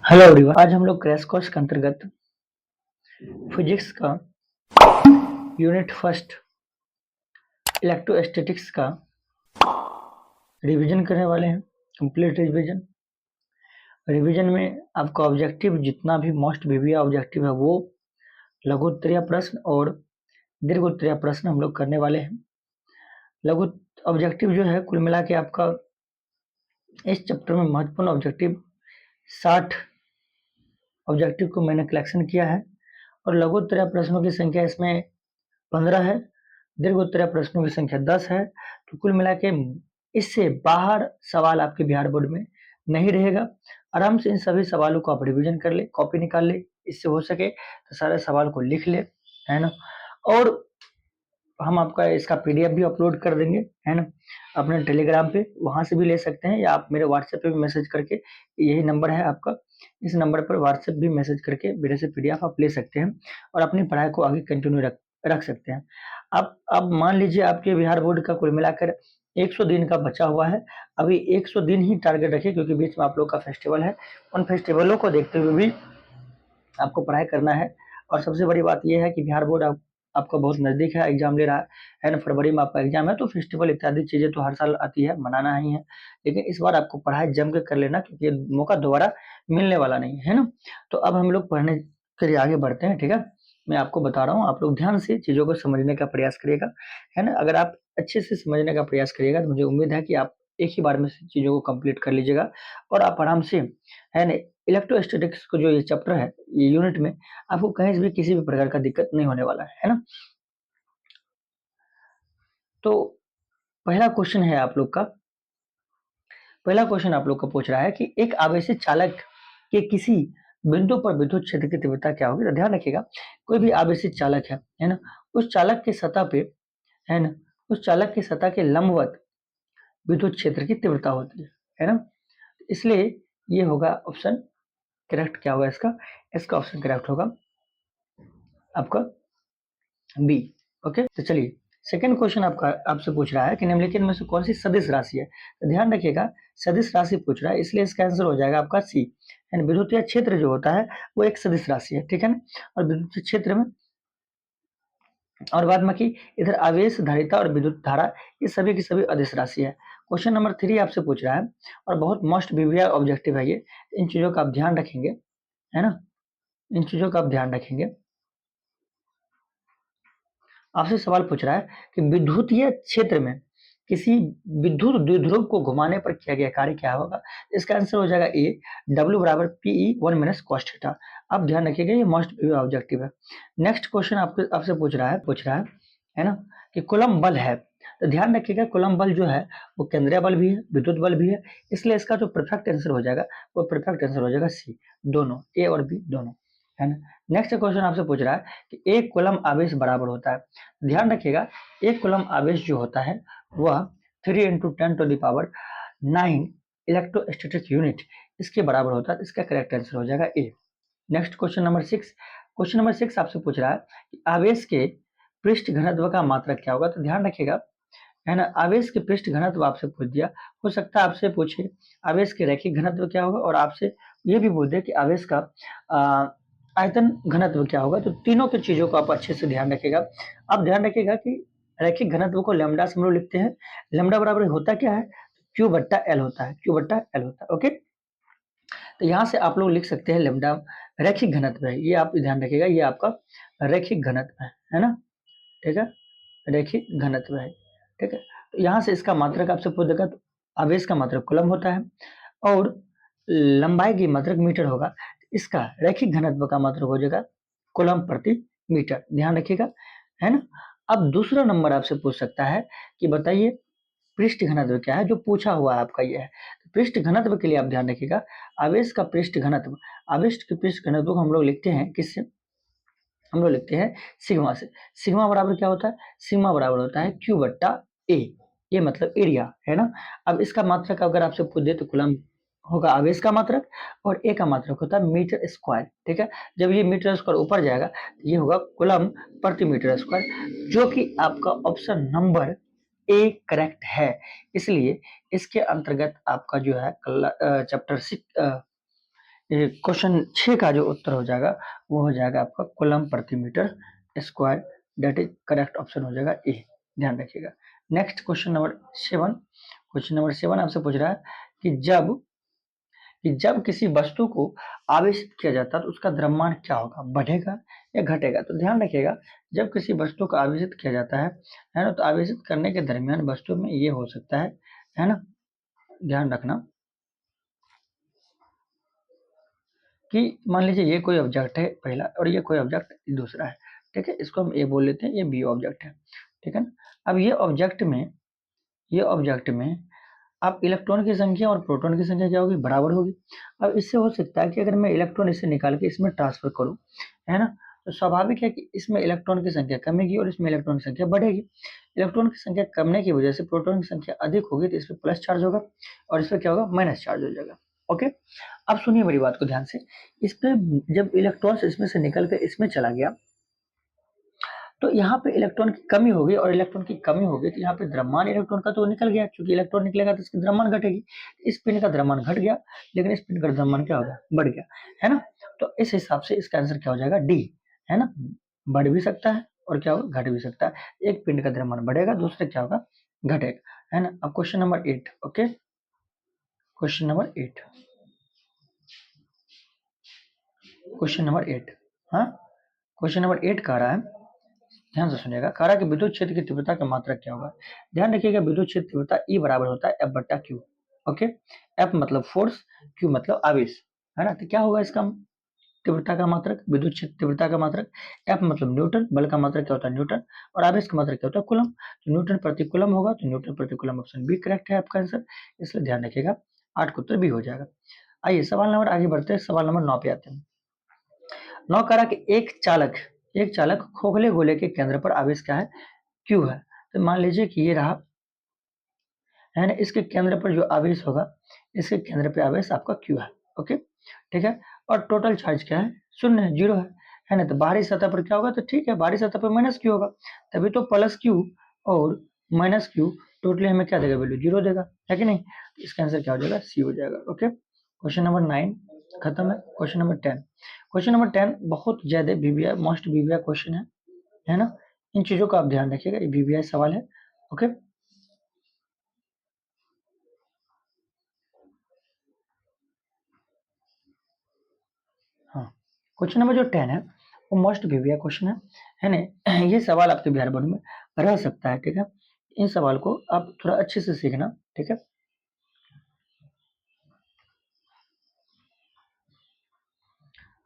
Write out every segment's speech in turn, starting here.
Hello everyone, आज हम लोग क्रैश कोर्स के अंतर्गत फिजिक्स का यूनिट फर्स्ट इलेक्ट्रोस्टैटिक्स का रिवीजन करने वाले हैं। कंप्लीट रिवीजन में आपका ऑब्जेक्टिव जितना भी मोस्ट वीवीआई ऑब्जेक्टिव है वो लघु उत्तरीय प्रश्न और दीर्घ उत्तरीय प्रश्न हम लोग करने वाले हैं। लघु ऑब्जेक्टिव जो है कुल मिला के आपका इस चैप्टर में महत्वपूर्ण ऑब्जेक्टिव 60 ऑब्जेक्टिव को मैंने कलेक्शन किया है और लघु उत्तरीय प्रश्नों की संख्या इसमें 15 है, दीर्घ उत्तरीय प्रश्नों की संख्या 10 है। तो कुल मिला के इससे बाहर सवाल आपके बिहार बोर्ड में नहीं रहेगा। आराम से इन सभी सवालों को आप रिवीजन कर ले, कॉपी निकाल ले, इससे हो सके तो सारे सवाल को लिख ले, है ना। और हम आपका इसका पीडीएफ भी अपलोड कर देंगे, है ना, अपने टेलीग्राम पे, वहां से भी ले सकते हैं या आप मेरे व्हाट्सएप पे भी मैसेज करके, यही नंबर है आपका, इस नंबर पर व्हाट्सएप भी मैसेज करके मेरे से पीडीएफ आप ले सकते हैं और अपनी पढ़ाई को आगे कंटिन्यू रख सकते हैं। अब मान लीजिए आपके बिहार बोर्ड का कुल मिलाकर 100 दिन का बचा हुआ है। अभी 100 दिन ही टारगेट रखिए क्योंकि बीच में आप लोग का फेस्टिवल है। उन फेस्टिवलों को देखते हुए भी आपको पढ़ाई करना है। और सबसे बड़ी बात यह है कि बिहार बोर्ड आपका बहुत नजदीक है, एग्जाम ले रहा है ना। फरवरी में आपका एग्जाम है तो फेस्टिवल इत्यादि चीजें तो हर साल आती है, मनाना ही है, लेकिन इस बार आपको पढ़ाई जम के कर लेना क्योंकि ये मौका दोबारा मिलने वाला नहीं है ना। तो अब हम लोग पढ़ने के लिए आगे बढ़ते हैं, ठीक है। मैं आपको बता रहा हूँ, आप लोग ध्यान से चीजों को समझने का प्रयास करिएगा, है ना। अगर आप अच्छे से समझने का प्रयास करिएगा तो मुझे उम्मीद है कि आप एक ही बार में चीजों को कंप्लीट कर लीजिएगा और आप आराम से, है ना, इलेक्ट्रोस्टैटिक्स को जो ये चैप्टर है, ये यूनिट में आपको कहीं भी किसी भी प्रकार का दिक्कत नहीं होने वाला है ना। तो पहला क्वेश्चन है आप लोग का, पहला क्वेश्चन आप लोग का पूछ रहा है कि एक आवेशित चालक के किसी बिंदु पर विद्युत क्षेत्र की तीव्रता क्या होगी। तो ध्यान रखिएगा, कोई भी आवेशित चालक है ना, उस चालक के सतह पे, है ना, उस चालक की सतह के लंबवत विद्युत क्षेत्र की तीव्रता होती है ना। इसलिए ये होगा ऑप्शन करेक्ट। क्या होगा इसका, इसका ऑप्शन करेक्ट होगा आपका बी। ओके, तो चलिए सेकंड क्वेश्चन आपका आपसे पूछ रहा है कि निम्नलिखित में से कौन सी सदिश राशि है। तो ध्यान रखिएगा, सदिश राशि पूछ रहा है इसलिए इसका आंसर हो जाएगा आपका सी। यानी विद्युतीय क्षेत्र जो होता है वो एक सदिश राशि है, ठीक है ना। और विद्युतीय क्षेत्र में और बाद में कि इधर आवेश, धारिता और विद्युत धारा ये सभी की सभी अदिश राशि है। क्वेश्चन नंबर 3 आपसे पूछ रहा है और बहुत मोस्ट वीवीआई ऑब्जेक्टिव है ये। इन चीजों का आप ध्यान रखेंगे, है ना, इन चीजों का आप ध्यान रखेंगे। आपसे सवाल पूछ रहा है कि विद्युतीय क्षेत्र में किसी विद्युत द्विध्रुव को घुमाने पर किया गया कार्य क्या होगा। इसका आंसर हो जाएगा ए, W बराबर PE 1 माइनस cos थीटा। आप ध्यान रखिएगा, ये मोस्ट ऑब्जेक्टिव है। नेक्स्ट क्वेश्चन आपसे पूछ रहा है ना, कि कूलम्ब बल है। तो ध्यान रखिएगा, कूलम्ब बल जो है वो केंद्रीय बल भी है, विद्युत बल भी है, इसलिए इसका जो परफेक्ट आंसर हो जाएगा वो परफेक्ट आंसर हो जाएगा सी, दोनों, ए और बी दोनों, है ना। नेक्स्ट क्वेश्चन आपसे पूछ रहा है कि एक कूलम्ब आवेश बराबर होता है। ध्यान रखिएगा, एक कूलम्ब आवेश जो होता है वह 3 × 10⁹ इलेक्ट्रोस्टैटिक यूनिट इसके बराबर होता है। इसका करेक्ट आंसर हो जाएगा ए। नेक्स्ट क्वेश्चन नंबर 6 आपसे पूछ रहा है कि आवेश के पृष्ठ घनत्व का मात्रक क्या होगा। तो ध्यान रखिएगा, है ना, आवेश के पृष्ठ घनत्व आपसे पूछ दिया, हो सकता है आपसे पूछे आवेश के रैखिक घनत्व क्या होगा और आपसे ये भी पूछ दे कि आवेश का आयतन घनत्व क्या होगा। तो तीनों की चीजों को आप अच्छे से ध्यान रखिएगा। आप ध्यान रखिएगा कि रैखिक घनत्व को लैम्डा से हम लोग लिखते हैं। लैम्डा बराबर होता क्या है, Q बट्टा L होता है, Q बट्टा L होता है। ओके, तो यहाँ से आप लोग लिख सकते हैं लैम्डा रैखिक घनत्व है, ये आप ध्यान रखिएगा, ये आपका रैखिक घनत्व है ना, ठीक है, रैखिक घनत्व है, ठीक है। तो यहाँ से इसका मात्रक आपसे पूछ देगा, तो आवेश का मात्रक कूलम्ब होता है और लंबाई की मात्रक मीटर होगा। इसका रैखिक घनत्व का मात्रक हो जाएगा कूलम्ब प्रति मीटर, ध्यान रखिएगा, है ना। अब दूसरा नंबर आपसे पूछ सकता है कि बताइए पृष्ठ घनत्व क्या है, जो पूछा हुआ है आपका ये है। तो पृष्ठ घनत्व के लिए आप ध्यान रखिएगा, आवेश का पृष्ठ घनत्व, आवेश के पृष्ठ घनत्व को हम लोग लिखते हैं किससे, हम लोग लिखते हैं सिग्मा से। सिग्मा बराबर क्या होता है, सिग्मा बराबर होता है Q बट्टा A, ये मतलब एरिया, है ना। अब इसका मात्रक अगर आपसे पूछ दे तो कूलम्ब होगा आवेश का मात्रक और ए का मात्रक होता है मीटर स्क्वायर, ठीक है। जब ये मीटर स्क्वायर ऊपर जाएगा तो ये होगा कूलम्ब प्रति मीटर स्क्वायर, जो कि आपका ऑप्शन नंबर ए करेक्ट है। इसलिए इसके अंतर्गत आपका जो है चैप्टर 6 क्वेश्चन 6 का जो उत्तर हो जाएगा वो हो जाएगा आपका कूलम प्रति metre square, that is correct option हो जाएगा ए, ध्यान रखिएगा। Next question number 7, question number 7 आपसे पूछ रहा है कि जब किसी वस्तु को आवेशित किया जाता है तो उसका द्रव्यमान क्या होगा, बढ़ेगा या घटेगा। तो ध्यान रखिएगा, जब किसी वस्तु को आवेशित किया जाता है ना, तो आवेशित करने के दरमियान वस्तु में ये हो सकता है ना, ध्यान रखना कि मान लीजिए ये कोई ऑब्जेक्ट है पहला और ये कोई ऑब्जेक्ट दूसरा है, ठीक है, इसको हम ए बोल लेते हैं, ये बी ऑब्जेक्ट है, ठीक है ना। अब ये ऑब्जेक्ट में अब इलेक्ट्रॉन की संख्या और प्रोटॉन की संख्या क्या होगी, बराबर होगी। अब इससे हो सकता है कि अगर मैं इलेक्ट्रॉन इसे निकाल के इसमें ट्रांसफर करूं, है ना, तो स्वाभाविक है कि इसमें इलेक्ट्रॉन की संख्या कमेगी और इसमें इलेक्ट्रॉन की संख्या बढ़ेगी। इलेक्ट्रॉन की संख्या कमने की वजह से प्रोटॉन की संख्या अधिक होगी, तो इस पर प्लस चार्ज होगा और इस पर क्या होगा, माइनस चार्ज हो जाएगा। ओके, अब सुनिए मेरी बात को ध्यान से। इस पे जब इलेक्ट्रॉन इसमें से निकल कर इसमें चला गया तो यहाँ पे इलेक्ट्रॉन की कमी होगी, और इलेक्ट्रॉन की कमी होगी तो यहाँ पे द्रव्यमान इलेक्ट्रॉन का तो निकल गया, क्योंकि इलेक्ट्रॉन निकलेगा तो इसकी द्रव्यमान घटेगी। इस पिंड का द्रव्यमान घट गया, लेकिन इस पिंड का द्रव्यमान क्या होगा, बढ़ गया, है ना। तो इस हिसाब से इसका आंसर क्या हो जाएगा, डी, है ना। बढ़ भी सकता है और क्या होगा, घट भी सकता है। एक पिंड का द्रव्यमान बढ़ेगा, दूसरे क्या होगा, घटेगा, है ना। अब question number 8, okay, question number 8, question number 8, हाँ, क्वेश्चन नंबर 8 कह रहा है, ध्यान से सुनिएगा, कह रहा है कि विद्युत क्षेत्र की तीव्रता का मात्रक क्या होगा। ध्यान रखिएगा, विद्युत क्षेत्र तीव्रता ई बराबर होता है एफ बट्टा क्यू। ओके, एफ मतलब फोर्स, क्यू मतलब आवेश, है ना। तो क्या होगा इसका तीव्रता का मात्रक, विद्युत क्षेत्र तीव्रता का मात्रक, एफ मतलब न्यूटन, बल का मात्रक क्या होता है न्यूटन, और आवेश का मात्रक क्या होता है कूलम। तो न्यूटन प्रति कूलम होगा, तो न्यूटन प्रति कूलम ऑप्शन बी करेक्ट है आपका आंसर, इसलिए ध्यान रखिएगा 8 का उत्तर बी हो जाएगा। आइए सवाल नंबर आगे बढ़ते हैं, सवाल नंबर 9 पे आते हैं। 9 कह रहा कि एक चालक खोखले गोले के केंद्र पर आवेश क्या है, क्यू है। तो मान लीजिए कि ये रहा, है ना, इसके केंद्र पर जो आवेश होगा, इसके केंद्र पे आवेश आपका क्यू है। ओके, ठीक है, और टोटल चार्ज क्या है, शून्य है, जीरो है ना। तो बाहरी सतह पर क्या होगा, तो ठीक है, बाहरी सतह पर माइनस क्यू होगा, तभी तो प्लस क्यू और माइनस क्यू टोटली हमें क्या देगा, वैल्यू जीरो देगा, है कि नहीं। तो इसका आंसर क्या हो जाएगा, सी हो जाएगा। ओके, क्वेश्चन नंबर 9 खत्म है। क्वेश्चन नंबर 10, क्वेश्चन नंबर 10 बहुत ज्यादा वीवीआई मोस्ट वीवीआई क्वेश्चन है ना। इन चीजों का आप ध्यान रखिएगा, ये वीवीआई सवाल है। ओके, हाँ, क्वेश्चन नंबर जो 10 है वो मोस्ट वीवीआई क्वेश्चन है ना। ये सवाल आपके बिहार बोर्ड में रह सकता है, ठीक है। इन सवाल को आप थोड़ा अच्छे से सीखना, ठीक है।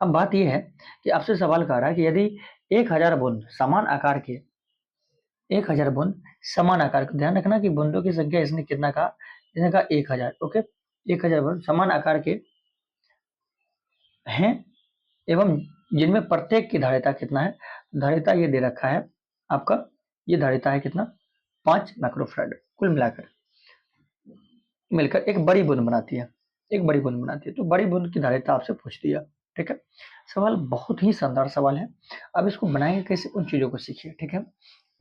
अब बात यह है कि आपसे सवाल कर रहा है कि यदि 1000 बूंद समान आकार के 1000 बूंद समान आकार के, ध्यान रखना कि बूंदों की संख्या इसने कितना कहा, इसने कहा 1000। ओके, 1000 बूंद समान आकार के हैं एवं जिनमें प्रत्येक की धारिता कितना है, धारिता ये दे रखा है आपका, ये धारिता है कितना, 5 माइक्रोफैराड। कुल मिलाकर मिलकर एक बड़ी बूंद बनाती है, एक बड़ी बूंद बनाती है। तो बड़ी बूंद की धारिता आपसे पूछ दिया, ठीक है। सवाल बहुत ही शानदार सवाल है। अब इसको बनाएंगे कैसे, उन चीजों को सीखिए, ठीक है।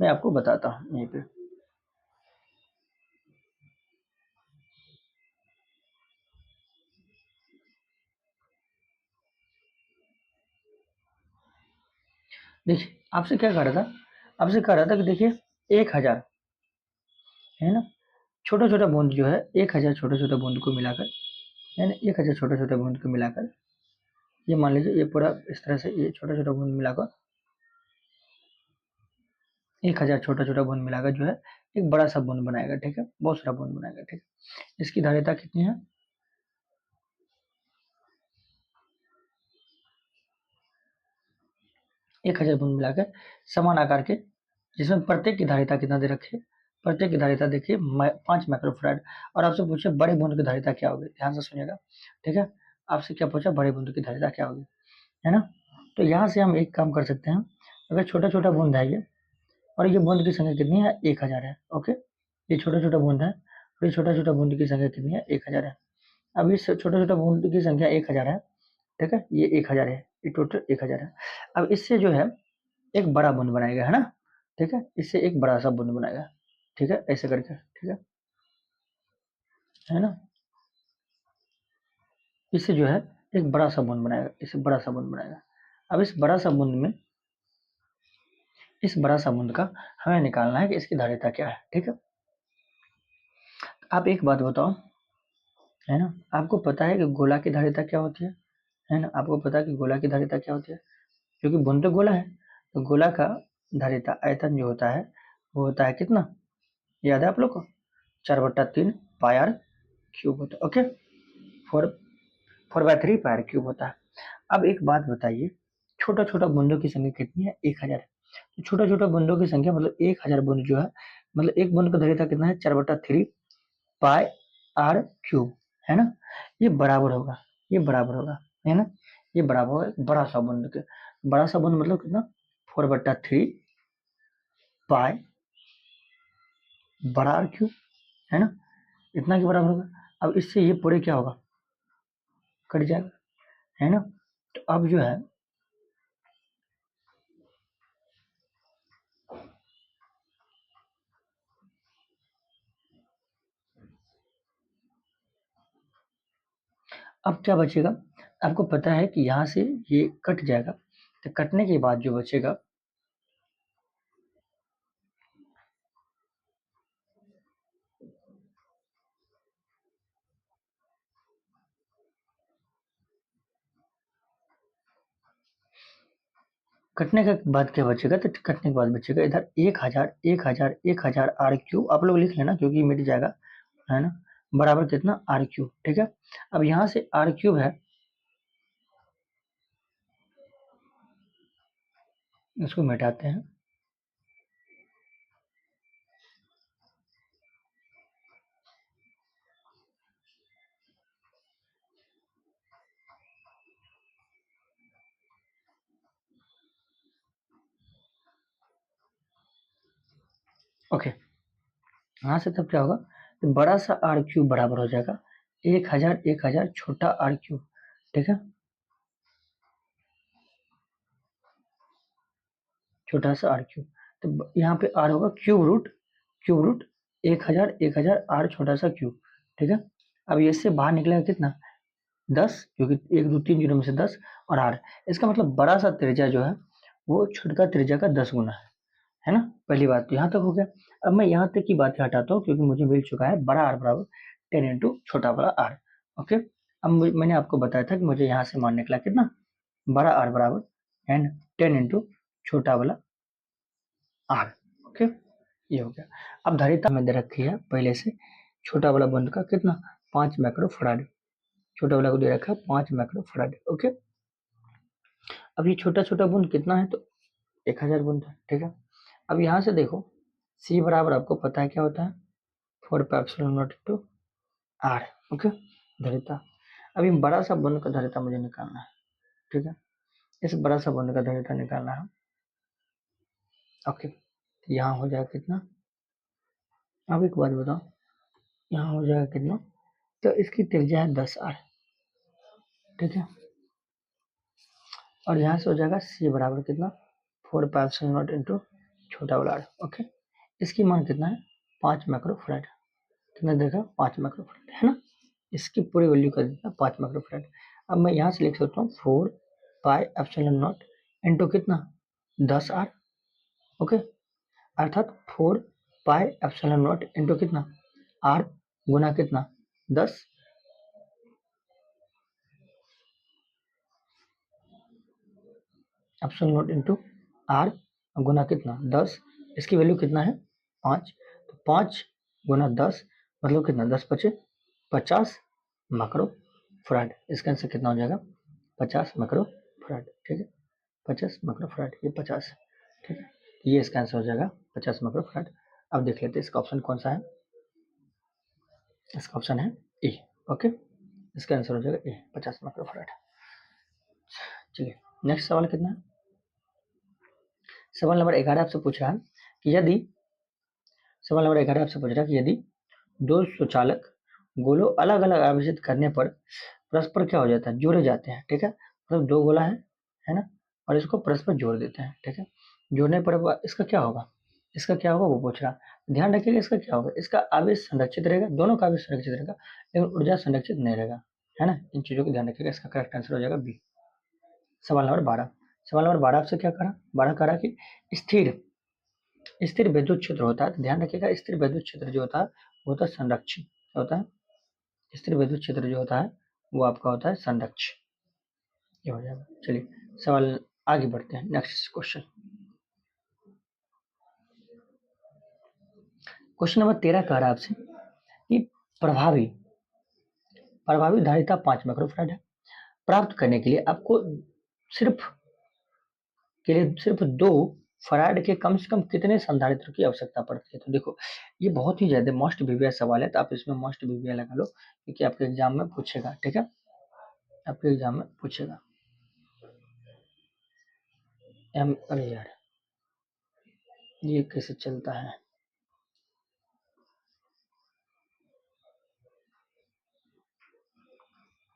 मैं आपको बताता हूँ यहीं पे। देखिए आपसे क्या कह रहा था, आपसे कह रहा था कि देखिए 1000, है ना, छोटा छोटा बूंद जो है 1000 छोटे छोटे बूंद को मिलाकर, है ना, 1000 छोटे छोटे बूंद को मिलाकर, ये मान लीजिए ये पूरा इस तरह से ये छोटा छोटा बूंद मिलाकर 1000 छोटा छोटा बूंद मिलाकर जो है एक बड़ा सा बूंद बनाएगा, ठीक है, बहुत सारा बूंद बनाएगा, ठीक है। इसकी धारिता कितनी है, 1000 बूंद मिलाकर समान आकार के, जिसमें प्रत्येक की धारिता कितना दे रखे, प्रत्येक की धारिता देखिए 5 माइक्रोफैराड। और आपसे पूछे बड़े बूंद की धारिता क्या होगी, ध्यान से सुनिएगा, ठीक है। आपसे क्या पूछा, बड़े बूंद की धारिता क्या होगी, है ना। तो यहाँ से हम एक काम कर सकते हैं, अगर छोटा छोटा बूंद है ये, और ये बूंद की संख्या कितनी है, 1000 है। ओके, ये छोटा छोटा बूंद है और ये छोटा छोटा बूंद की संख्या कितनी है, 1000 है। अब इस छोटा छोटा बूंद की संख्या 1000 है, ठीक है, ये 1000 है, ये टोटल 1000 है। अब इससे जो है एक बड़ा बूंद बनाएगा, है ना, ठीक है, इससे एक बड़ा सा बूंद बनाएगा, ठीक है, ऐसे करके, ठीक है ना। इससे जो है एक बड़ा सा बूंद बनाएगा, इसे बड़ा सा बूंद बनाएगा। अब इस बड़ा सा बूंद में, इस बड़ा सा बूंद का हमें निकालना है कि इसकी धारिता क्या है, ठीक है। आप एक बात बताओ, है ना, आपको पता है कि गोला की धारिता क्या होती है ना, आपको पता है कि गोला की धारिता क्या होती है, क्योंकि बूंद तो गोला है, तो गोला का धारिता आयतन जो होता है वो होता है कितना, याद है आप लोग को, 4/3 पाई आर क्यूब होता है, ओके, 4/3 पाई आर क्यूब होता है। अब एक बात बताइए, छोटा छोटा बूंदों की संख्या कितनी है, 1000 है। तो छोटा छोटा बूंदों की संख्या मतलब 1000 बूंद जो है, मतलब एक बूंद का धारिता कितना है, 4/3 पाई आर क्यूब, है ना, ये बराबर होगा, ये बराबर होगा, है ना, ये बराबर होगा बड़ा सा बूंद के, बड़ा सा बूंद मतलब कितना, 4/3 पाई बड़ा आर क्यूब, है ना, इतना के बराबर होगा। अब इससे ये पूरे क्या होगा, कट जाएगा, है ना। तो अब जो है, अब क्या बचेगा, आपको पता है कि यहाँ से ये कट जाएगा, तो कटने के बाद जो बचेगा, कटने के बाद क्या बचेगा, तो कटने के बाद बचेगा इधर 1000 1000 1000 आर क्यूब, आप लोग लिख लेना क्योंकि मिट जाएगा, है ना, बराबर कितना, आर क्यूब, ठीक है। अब यहाँ से आर क्यूब है, इसको मिटाते हैं, ओके। यहाँ से तब क्या होगा, तो बड़ा सा आर क्यूब बराबर हो जाएगा 1000 1000 छोटा आर क्यूब, ठीक है, छोटा सा आर क्यूब। तो यहाँ पे आर होगा क्यूब रूट 1000 1000 आर छोटा सा क्यूब, ठीक है। अब ये से बाहर निकलेगा कितना, 10, क्योंकि 1 2 3 जीरो में से 10 और आर, इसका मतलब बड़ा सा त्रिज्या जो है वो छोटा त्रिज्या का 10 गुना है ना। पहली बात तो यहाँ तक हो गया। अब मैं यहाँ तक की बात हटाता हूँ क्योंकि मुझे मिल चुका है बड़ा आर बराबर 10 इंटू छोटा वाला आर, ओके। अब मैंने आपको बताया था कि मुझे यहाँ से मान निकला कितना, बड़ा आर बराबर एंड 10 इंटू छोटा वाला आर, ओके, ये हो गया। अब धारिता में दे रखी है पहले से, छोटा वाला बूंद का कितना, 5 माइक्रो फराड, छोटा वाला को दे रखा है 5 माइक्रो फराड, ओके। अब ये छोटा छोटा बूंद कितना है, तो 1000 बूंद है, ठीक है। अब यहाँ से देखो, सी बराबर आपको पता है क्या होता है, 4 पाई टू आर, ओके, धारिता। अभी बड़ा सा बूंद का धारिता मुझे निकालना है, ठीक है, इस बड़ा सा बूंद का धारिता निकालना है, ओके। यहाँ हो जाएगा कितना, अब एक बात बताओ, यहाँ हो जाएगा कितना, तो इसकी त्रिज्या है 10 आर, ठीक है। और यहाँ से हो जाएगा सी बराबर कितना, 4 पाई इंटू छोटा वाला आर, ओके। इसकी मान कितना है, 5 माइक्रो फैराड, कितना देखा, 5 माइक्रो फैराड, है ना, इसकी पूरी वैल्यू कर देता 5 माइक्रो फैराड। अब मैं यहाँ से लिख सकता हूँ 4 पाई इंटू कितना, 10 आर, ओके, अर्थात 4 पाई इंटू कितना, आर गुना कितना, 10, इंटू आर गुना कितना, 10, इसकी वैल्यू कितना है, 5, तो 5 गुना 10 मतलब कितना, 10 पचे 50 माइक्रो फराड, इसका आंसर कितना हो जाएगा, 50 माइक्रो फराड, ठीक है, 50 माइक्रो फराड, ये 50, ठीक है, ये इसका आंसर हो जाएगा 50 माइक्रो फराड। अब देख लेते हैं इसका ऑप्शन कौन सा है, इसका ऑप्शन है ए, ओके, इसका आंसर हो जाएगा ए, 50 माइक्रो फराड। चलिए नेक्स्ट सवाल कितना है, सवाल नंबर 11 आपसे पूछ रहा है कि यदि, सवाल नंबर 11 आपसे पूछ रहा है कि यदि दो सुचालक गोलों अलग अलग आवेशित करने पर परस्पर क्या हो जाता है, जोड़े जाते हैं, ठीक है, मतलब दो गोला है ना, और इसको परस्पर जोड़ देते हैं, ठीक है, जोड़ने पर इसका क्या होगा, इसका क्या होगा वो पूछ रहा है। ध्यान रखिएगा इसका क्या होगा, इसका आवेश संरक्षित रहेगा, दोनों का आवेश संरक्षित रहेगा, लेकिन ऊर्जा संरक्षित नहीं रहेगा, है ना, इन चीजों को ध्यान रखिएगा। इसका करेक्ट आंसर हो जाएगा बी। सवाल नंबर 12। सवाल नंबर 12 आपसे क्या करा, 12 करा कि स्थिर स्थिर विद्युत क्षेत्र होता है, तो ध्यान रखिएगा स्थिर विद्युत क्षेत्र जो होता है वो होता है संरक्षी, क्या होता है, स्थिर विद्युत क्षेत्र जो होता है वो आपका होता है संरक्षी, ये हो जाएगा। चलिए सवाल आगे बढ़ते हैं, नेक्स्ट क्वेश्चन। क्वेश्चन नंबर 13 कह रहा है आपसे कि प्रभावी प्रभावी धारिता 5 माइक्रोफैराड है, प्राप्त करने के लिए आपको सिर्फ सिर्फ 2 फराड के कम से कम कितने संधारित्र की आवश्यकता पड़ती है। तो देखो ये बहुत ही ज्यादा मोस्ट वीवीआई सवाल है, तो आप इसमें मोस्ट वीवीआई लगा लो क्योंकि आपके एग्जाम में पूछेगा, ठीक है, आपके एग्जाम में पूछेगा। अरे यार ये कैसे चलता है,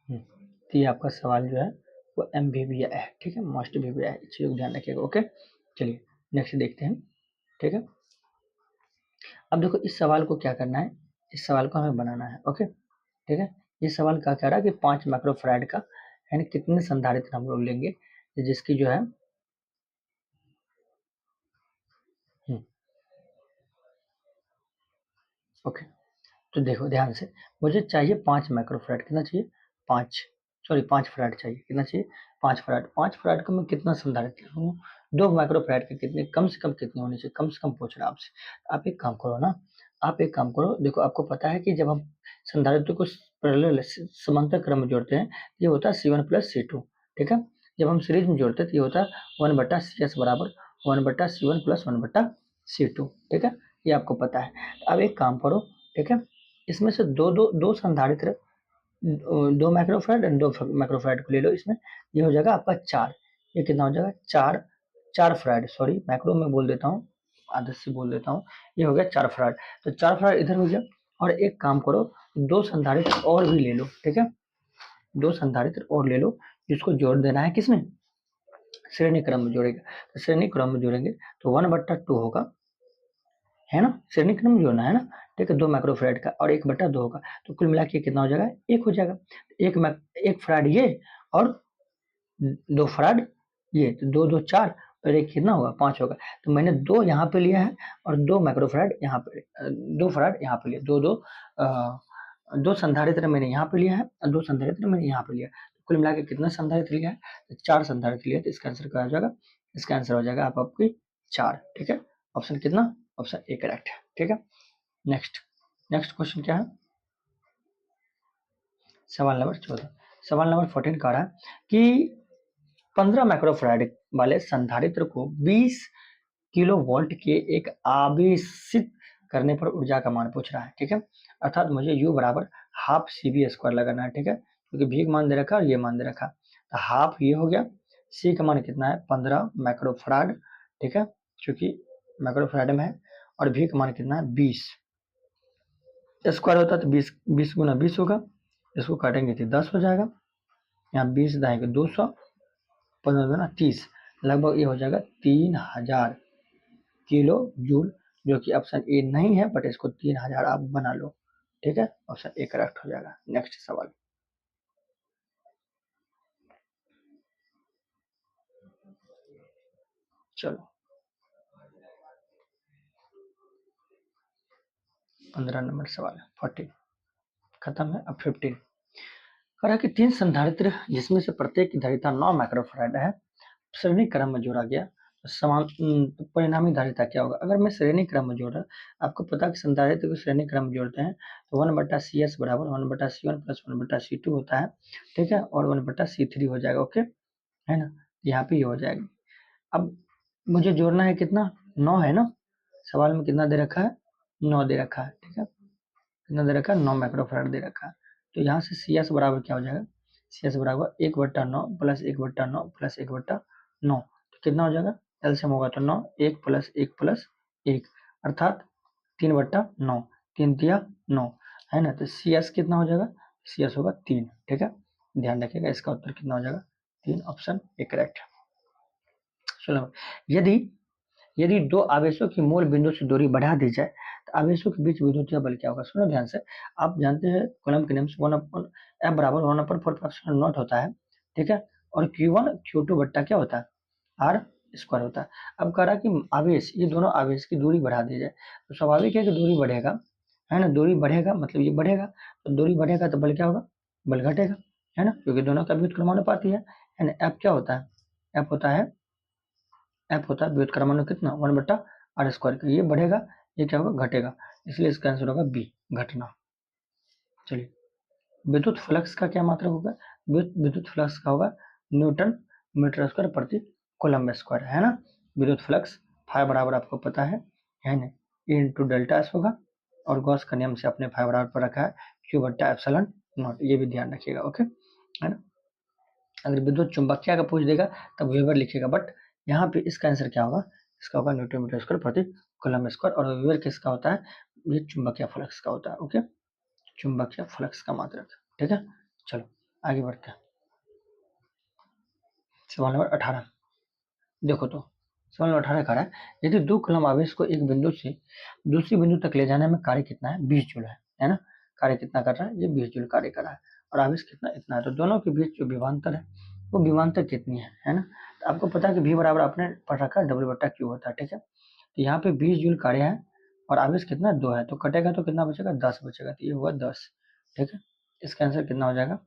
तो ये आपका सवाल जो है वो MVVI है, ठीक है, मोस्ट वीवीआई, इस चीज को ध्यान रखिएगा। ओके चलिए नेक्स्ट देखते हैं, ठीक है। अब देखो इस सवाल को क्या करना है, इस सवाल को हमें बनाना है। ओके ठीक है, ये सवाल क्या कह रहा है कि 5 माइक्रोफैराड का यानी कितने संधारित्र हम लोग लेंगे जिसकी जो है ओके, तो देखो ध्यान से, मुझे चाहिए 5 माइक्रोफैराड, कितना चाहिए, 5 सॉरी 5 फैराड चाहिए, कितना चाहिए, 5 फैराड। 5 फैराड का मैं कितना संधारित्र लूँ, 2 माइक्रोफैराड के कितने, कम से कम कितने होने चाहिए, कम से कम पूछ रहा है आपसे। आप एक काम करो ना, आप एक काम करो, देखो आपको पता है कि जब हम संधारित्र को पैरेलल समांतर क्रम में जोड़ते हैं ये होता है C1 प्लस C2, ठीक है। जब हम सीरीज में जोड़ते हैं तो ये होता है 1/CS बराबर 1/C1 प्लस 1/C2, ठीक है, ये आपको पता है। अब एक काम करो, ठीक है, इसमें से दो संधारित्र, 2 माइक्रोफैराड एंड 2 माइक्रोफैराड को ले लो इसमें, ये हो जाएगा आपका 4, ये कितना हो जाएगा 4 फैराड, सॉरी माइक्रो में बोल देता हूँ, आदत से बोल देता हूँ, ये हो गया 4 फैराड। तो 4 फैराड इधर हो गया, और एक काम करो 2 संधारित्र और भी ले लो, ठीक है, 2 संधारित्र और ले लो जिसको जोड़ देना है किसमें, श्रेणी क्रम में जोड़ेगा, तो श्रेणी क्रम में जोड़ेंगे तो 1/2 होगा, है ना, श्रेणी क्रम में जोड़ना है ना, ठीक है, 2 माइक्रोफैराड का और 1/2 होगा, तो कुल मिला के कितना हो जाएगा, 1 हो जाएगा। एक फैराड ये और 2 फैराड ये, तो 2 2 4 और एक कितना होगा 5 होगा। तो मैंने 2 यहाँ पे लिया है और 2 माइक्रोफैराड यहाँ पे, 2 फैराड यहाँ पे लिया, 2 संधारित्र मैंने यहाँ पे लिया है और 2 संधारित्र मैंने यहाँ पे लिया, तो कुल मिला के कितना संधारित्र लिया है, तो 4 संधारित्र लिया, तो इसका आंसर क्या हो जाएगा, इसका आंसर हो जाएगा आपकी 4, ठीक है, ऑप्शन कितना, ऑप्शन ए करेक्ट है, ठीक है। नेक्स्ट नेक्स्ट क्वेश्चन क्या है, सवाल नंबर 14। सवाल नंबर 14 कह रहा है कि 15 माइक्रोफैराड वाले संधारित्र को 20 किलो वोल्ट के एक आवेशित करने पर ऊर्जा का मान पूछ रहा है, ठीक है, अर्थात मुझे U बराबर हाफ CV² लगाना है, ठीक है, क्योंकि भी मान दे रखा और ये मान दे रखा, तो हाफ ये हो गया, C का मान कितना है 15 माइक्रोफैराड, ठीक है, क्योंकि माइक्रोफैराड में है, और भी का मान कितना है 20, स्क्वायर होता है तो 20 20 गुना 20 होगा, इसको काटेंगे तो 10 हो जाएगा, यहाँ 20 दाएंगे 200, 15 दूना 30, लगभग ये हो जाएगा 3000 किलो जूल, जो कि ऑप्शन ए नहीं है, बट इसको 3000 आप बना लो, ठीक है, ऑप्शन ए करेक्ट हो जाएगा। नेक्स्ट सवाल, चलो 15 नंबर सवाल 14 खत्म है, अब 15 कह रहा है कि 3 संधारित्र जिसमें से प्रत्येक की धारिता 9 माइक्रोफैराड है श्रेणी क्रम में जोड़ा गया, तो समान परिणामी धारिता क्या होगा। अगर मैं श्रेणी क्रम में जोड़ रहा, आपको पता है कि संधारित्र को श्रेणी क्रम में जोड़ते हैं तो 1/CS बराबर 1/C1 प्लस 1/C2 होता है, ठीक है, और 1/C3 हो जाएगा, ओके, है ना, यहाँ पे ये हो जाएगा। अब मुझे जोड़ना है कितना, 9 है ना, सवाल में कितना दे रखा है, 9 दे रखा है, ठीक है, कितना दे रखा है 9 माइक्रोफैराड दे रखा है, तो यहाँ से CS बराबर क्या हो जाएगा, CS बराबर 1/9 प्लस 1/9 प्लस 1/9, तो कितना हो जाएगा, एलसीएम होगा तो 9, 1 प्लस 1 प्लस 1 अर्थात 3/9, 3 दिया 9, है ना, तो CS कितना हो जाएगा, CS होगा 3, ठीक है, ध्यान रखिएगा इसका उत्तर कितना हो जाएगा 3, ऑप्शन ए करेक्ट। चलो यदि यदि 2 आवेशों की मूल बिंदु से दूरी बढ़ा दी जाए तो आवेशों के बीच विद्युतीय बल क्या होगा? सुनो ध्यान से। आप जानते हैं कूलम्ब के नियम से 1/F बराबर 1/4 होता है, ठीक है, और Q1 Q2 बट्टा क्या होता है? आर स्क्वायर होता है। अब कह रहा है कि आवेश, ये दोनों आवेश की दूरी बढ़ा दी जाए, तो स्वाभाविक है कि दूरी बढ़ेगा, है ना, दूरी बढ़ेगा मतलब ये बढ़ेगा, तो दूरी बढ़ेगा तो बल क्या होगा? बल घटेगा, है ना, क्योंकि दोनों का व्युत्क्रमानुपाती है ना। एफ क्या होता है? एफ होता है व्युत्क्रमानु कितना? 1/r² का। ये बढ़ेगा, ये क्या होगा? घटेगा, इसलिए इसका आंसर होगा बी, घटना। चलिए, विद्युत फ्लक्स का क्या मात्रक होगा? विद्युत फ्लक्स का होगा न्यूटन मीटर स्क्वायर प्रति कूलम्ब स्क्वायर, है ना। विद्युत फ्लक्स फाई बराबर आपको पता है ना, E इंटू डेल्टा एस होगा, और गॉस का नियम से अपने फाई बराबर पर रखा है Q बट्टा एप्सिलॉन नॉट, ये भी ध्यान रखिएगा, ओके, है ना। अगर विद्युत चुंबकीय का पूछ देगा तब वेबर लिखिएगा, बट यहाँ पे इसका आंसर क्या होगा? इसका होगा न्यूटन मीटर स्क्वायर प्रति कूलम्ब स्क्वायर, और वेबर किसका होता है? ये चुंबकीय फ्लक्स का होता है, ओके, चुंबकीय फ्लक्स का मात्रक, ठीक है। चलो आगे बढ़ते हैं। सवाल नंबर 18 देखो, तो सवाल नंबर 18 कह रहा है, यदि 2 कूलम्ब आवेश को एक बिंदु से दूसरी बिंदु तक ले जाने में कार्य कितना है? 20 जूल है ना। कार्य कितना कर रहा है? ये 20 जूल कार्य कर रहा है, और आवेश कितना? इतना है। तो दोनों के बीच जो विभवांतर है वो विभवांतर कितनी है ना। तो आपको पता है कि V बराबर आपने पढ़ रखा है W/Q होता है, ठीक है। तो यहाँ पे 20 जूल कार्य है और आवेश कितना? 2 है, तो कटेगा तो कितना बचेगा? 10 बचेगा, तो ये हुआ 10, ठीक है। इसका आंसर कितना हो जाएगा?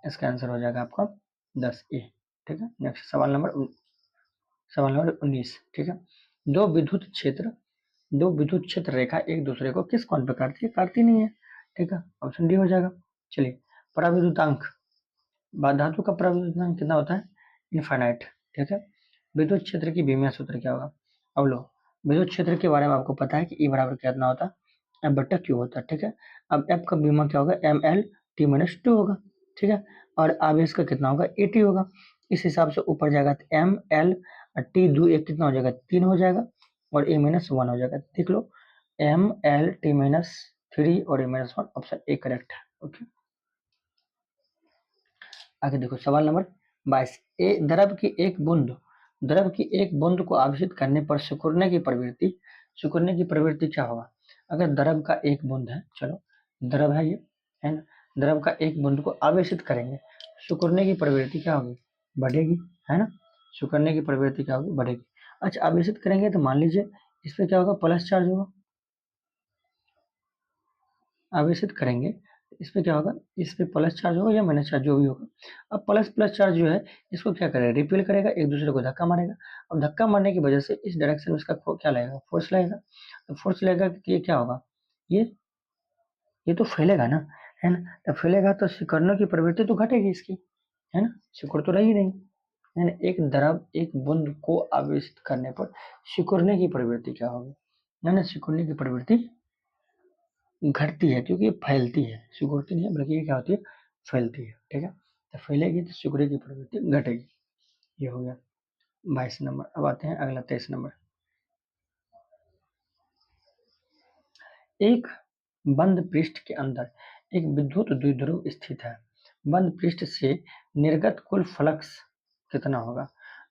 इसका आंसर हो जाएगा आपका 10A, ठीक है। नेक्स्ट सवाल नंबर 19, ठीक है। दो विद्युत क्षेत्र रेखा एक दूसरे को किस कोण पे काटती है? काटती नहीं है, ठीक है, ऑप्शन डी हो जाएगा। चलिए, पराविद्युतांक, धातु का पराविद्युतांक कितना होता है? इनफाइनाइट, ठीक है। विद्युत क्षेत्र की विमीय सूत्र क्या होगा? अब लो, विद्युत क्षेत्र के बारे में आपको पता है कि E बराबर कितना होता है? F/Q होता है, ठीक है। अब F का विमा क्या होगा? ML/T-2 होगा, ठीक है, और आवेश का कितना होगा? AT होगा। इस हिसाब से ऊपर जाएगा तो ML T दो एक कितना हो जाएगा? 3 हो जाएगा, और A-1 हो जाएगा। देख लो, ML T-3 और A-1, ऑप्शन ए करेक्ट है, ओके। आगे देखो, सवाल नंबर 22, द्रव की एक बूंद को आवेशित करने पर सिकुड़ने की प्रवृत्ति क्या होगा? अगर द्रव का एक बूंद है, चलो द्रव है ये, है ना, द्रव का एक बूंद को आवेशित करेंगे, सिकुड़ने की प्रवृत्ति क्या होगी? बढ़ेगी, है ना, सिकुड़ने की प्रवृत्ति क्या होगी? बढ़ेगी। अच्छा, आवेशित करेंगे तो मान लीजिए इस पे क्या होगा? प्लस चार्ज होगा। आवेशित करेंगे इस पे क्या होगा? इस पे प्लस चार्ज होगा या माइनस चार्ज, जो भी होगा। अब प्लस प्लस चार्ज जो है इसको क्या करेगा? रिपेल करेगा, एक दूसरे को धक्का मारेगा। अब धक्का मारने की वजह से इस डायरेक्शन में इसका क्या लगेगा? फोर्स लगेगा। तो फोर्स लगेगा कि ये क्या होगा? ये ये तो फैलेगा ना, है ना। तो फैलेगा तो सिकुड़ने की प्रवृत्ति तो घटेगी इसकी, है ना, सिकुड़ तो रही नहीं, है ना। एक द्रव एक बूंद को आवेशित करने पर सिकुड़ने की प्रवृत्ति क्या होगी? है ना, सिकुड़ने की प्रवृत्ति घटती है, क्योंकि ये फैलती है, सिकुड़ती नहीं है, बल्कि ये क्या होती है? फैलती है, ठीक है। तो फैलेगी तो सिकुड़ने की प्रवृत्ति घटेगी। ये हो गया 22 नंबर। अब आते हैं अगला 23 नंबर। एक बंद पृष्ठ के अंदर एक विद्युत द्विध्रुव स्थित है, बंद पृष्ठ से निर्गत कुल फ्लक्स कितना होगा?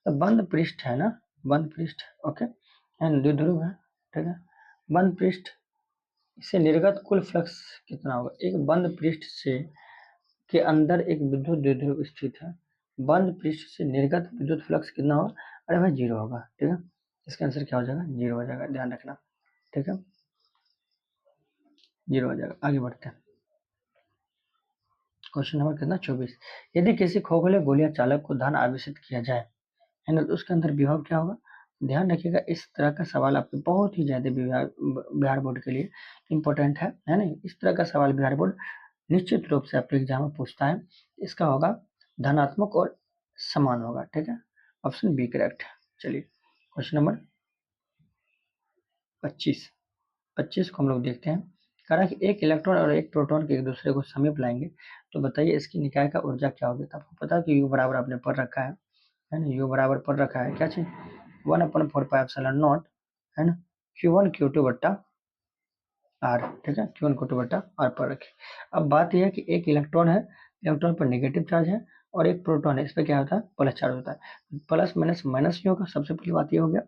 तो बंद पृष्ठ है ना, बंद पृष्ठ, ओके, एंड द्विध्रुव है, ठीक है। बंद पृष्ठ से निर्गत कुल फ्लक्स कितना होगा? एक बंद पृष्ठ से के अंदर एक विद्युत द्विध्रुव स्थित है, बंद पृष्ठ से निर्गत विद्युत फ्लक्स कितना होगा? अरे भाई 0 होगा, ठीक है। इसका आंसर क्या हो जाएगा? 0 हो जाएगा, ध्यान रखना, ठीक है, 0 हो जाएगा। आगे बढ़ते हैं। क्वेश्चन नंबर कितना? 24, यदि किसी खोखले गोलियां चालक को धन आवेशित किया जाए, है ना, तो उसके अंदर विभव क्या होगा? ध्यान रखिएगा, इस तरह का सवाल आपके बहुत ही ज्यादा बिहार बोर्ड के लिए इंपॉर्टेंट है ना। इस तरह का सवाल बिहार बोर्ड निश्चित रूप से आपके एग्जाम में पूछता है। इसका होगा धनात्मक और समान होगा, ठीक है, ऑप्शन बी करेक्ट है। चलिए, क्वेश्चन नंबर 25 को हम लोग देखते हैं। कह रहा है कि एक इलेक्ट्रॉन और एक प्रोटॉन के एक दूसरे को समीप लाएंगे, तो बताइए इसकी निकाय का ऊर्जा क्या होगी? तो आपको पता है कि यू बराबर आपने पढ़ रखा है ना, यू बराबर पढ़ रखा है क्या चीज? 1/4πε0, है ना, Q1 Q2 बट्टा आर, ठीक है, Q1 Q2 बट्टा आर पर रखे। अब बात यह है कि एक इलेक्ट्रॉन है, इलेक्ट्रॉन पर नेगेटिव चार्ज है, और एक प्रोटॉन है, इस पर क्या होता है? प्लस चार्ज होता है। प्लस माइनस माइनस ही होगा, सबसे पहली बात ये हो गया।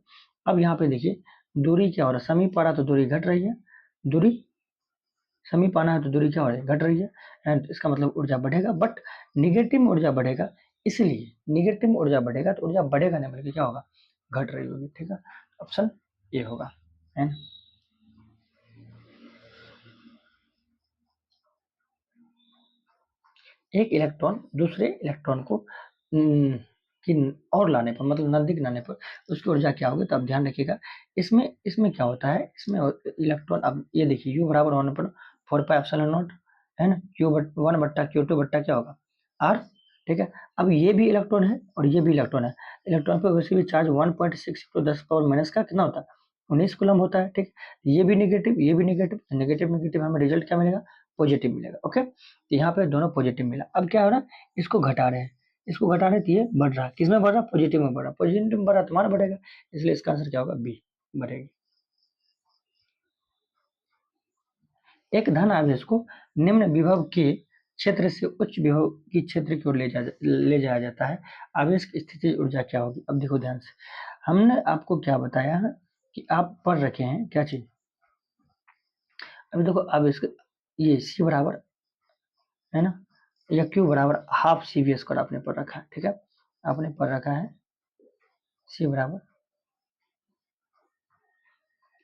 अब यहाँ पे देखिए दूरी क्या हो रहा है? समीप आ रहा तो दूरी घट रही है, दूरी समीप आना है तो दूरी क्या हो रही है, घट रही है, एंड इसका मतलब ऊर्जा बढ़ेगा, बट निगेटिव में ऊर्जा बढ़ेगा, इसलिए निगेटिव में ऊर्जा बढ़ेगा तो ऊर्जा बढ़ेगा नहीं बल्कि क्या होगा, घट रही होगी। ठीक है, ऑप्शन ए होगा। एंड एक इलेक्ट्रॉन दूसरे इलेक्ट्रॉन को की और लाने पर, मतलब नजदीक लाने पर उसकी ऊर्जा क्या होगी, तो आप ध्यान रखिएगा। इसमें इसमें क्या होता है, इसमें इलेक्ट्रॉन, अब ये देखिए यू बराबर होने पर 4 पाई एप्सिलॉन नॉट है ना, Q1/Q2 क्या होगा, R। ठीक है, अब ये भी इलेक्ट्रॉन है और ये भी इलेक्ट्रॉन है, इलेक्ट्रॉन पर वैसे भी चार्ज 1.6 × 10⁻⁻⁻ का कितना होता है, 19 कूलम होता है। ठीक, ये भी नेगेटिव, ये भी नेगेटिव, नेगेटिव नेगेटिव हमें रिजल्ट क्या मिलेगा, पॉजिटिव मिलेगा। ओके, तो यहाँ पे दोनों पॉजिटिव मिला। अब क्या हो रहा है, इसको घटा रहे हैं, इसको घटा रहे तो ये बढ़ रहा है, किसमें बढ़ रहा है, पॉजिटिव में बढ़ रहा है, पॉजिटिव में बढ़ रहा है तुम्हारा बढ़ेगा, इसलिए इसका आंसर क्या होगा, बी बढ़ेगी। एक धन आवेश को निम्न विभव के क्षेत्र से उच्च विभव की क्षेत्र की ओर ले जाया जाता है, आवेश की स्थिति ऊर्जा क्या होगी। अब देखो ध्यान से, हमने आपको क्या बताया है कि आप पढ़ रखे हैं क्या चीज, अभी देखो आवेश ये सी बराबर है ना, या क्यू बराबर हाफ सी वी स्क्वायर आपने पढ़ रखा है। ठीक है, आपने पढ़ रखा है सी बराबर,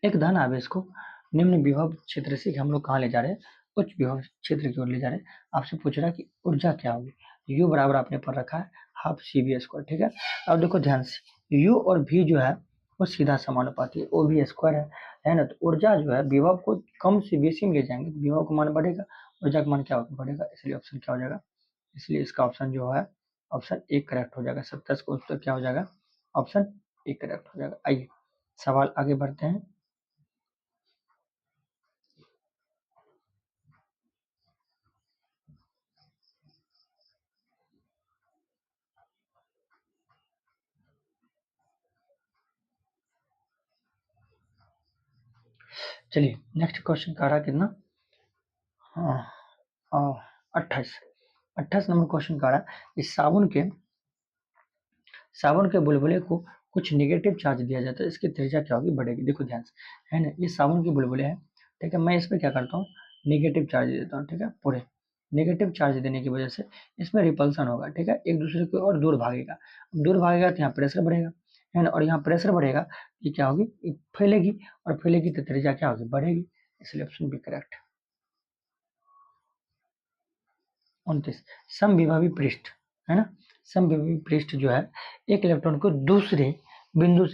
एक धन आवेश को निम्न विभव क्षेत्र से हम लोग कहाँ ले जा रहे हैं, उच्च विभव क्षेत्र की ओर ले जा रहे हैं। आपसे पूछ रहा है कि ऊर्जा क्या होगी, यू बराबर आपने पढ़ रखा है हाफ सी वी स्क्वायर। ठीक है, अब देखो ध्यान से, यू और भी जो है वो सीधा समानुपाती है, ओ भी स्क्वायर है ना, तो ऊर्जा जो है विभव को कम से बेसी में ले जाएंगे तो विभव का मान बढ़ेगा, ऊर्जा का मान क्या होगा, बढ़ेगा, इसलिए ऑप्शन क्या हो जाएगा, इसलिए इसका ऑप्शन जो है ऑप्शन ए करेक्ट हो जाएगा। 27 को उत्तर क्या हो जाएगा, ऑप्शन ए करेक्ट हो जाएगा। आइए सवाल आगे बढ़ते हैं। चलिए नेक्स्ट क्वेश्चन का रहा कितना, हाँ 28 नंबर क्वेश्चन का रहा इस साबुन के बुलबुले को कुछ नेगेटिव चार्ज दिया जाता है, इसकी त्रिज्या क्या होगी, बढ़ेगी। देखो ध्यान से, है ना, ये साबुन के बुलबुले हैं। ठीक है, मैं इस पर क्या करता हूँ, नेगेटिव चार्ज देता हूँ। ठीक है, पूरे नेगेटिव चार्ज देने की वजह से इसमें रिपल्सन होगा। ठीक है, एक दूसरे को और दूर भागेगा, दूर भागेगा तो यहाँ प्रेशर बढ़ेगा, है ना, और यहाँ प्रेशर बढ़ेगा, ये क्या होगी, ये फैलेगी, और फैलेगी तो त्रिज्या क्या होगी, बढ़ेगी, इसलिए ऑप्शन बी करेक्ट। 29 समविभवी पृष्ठ, है ना, समविभवी पृष्ठ जो है एक इलेक्ट्रॉन को एक बिंदु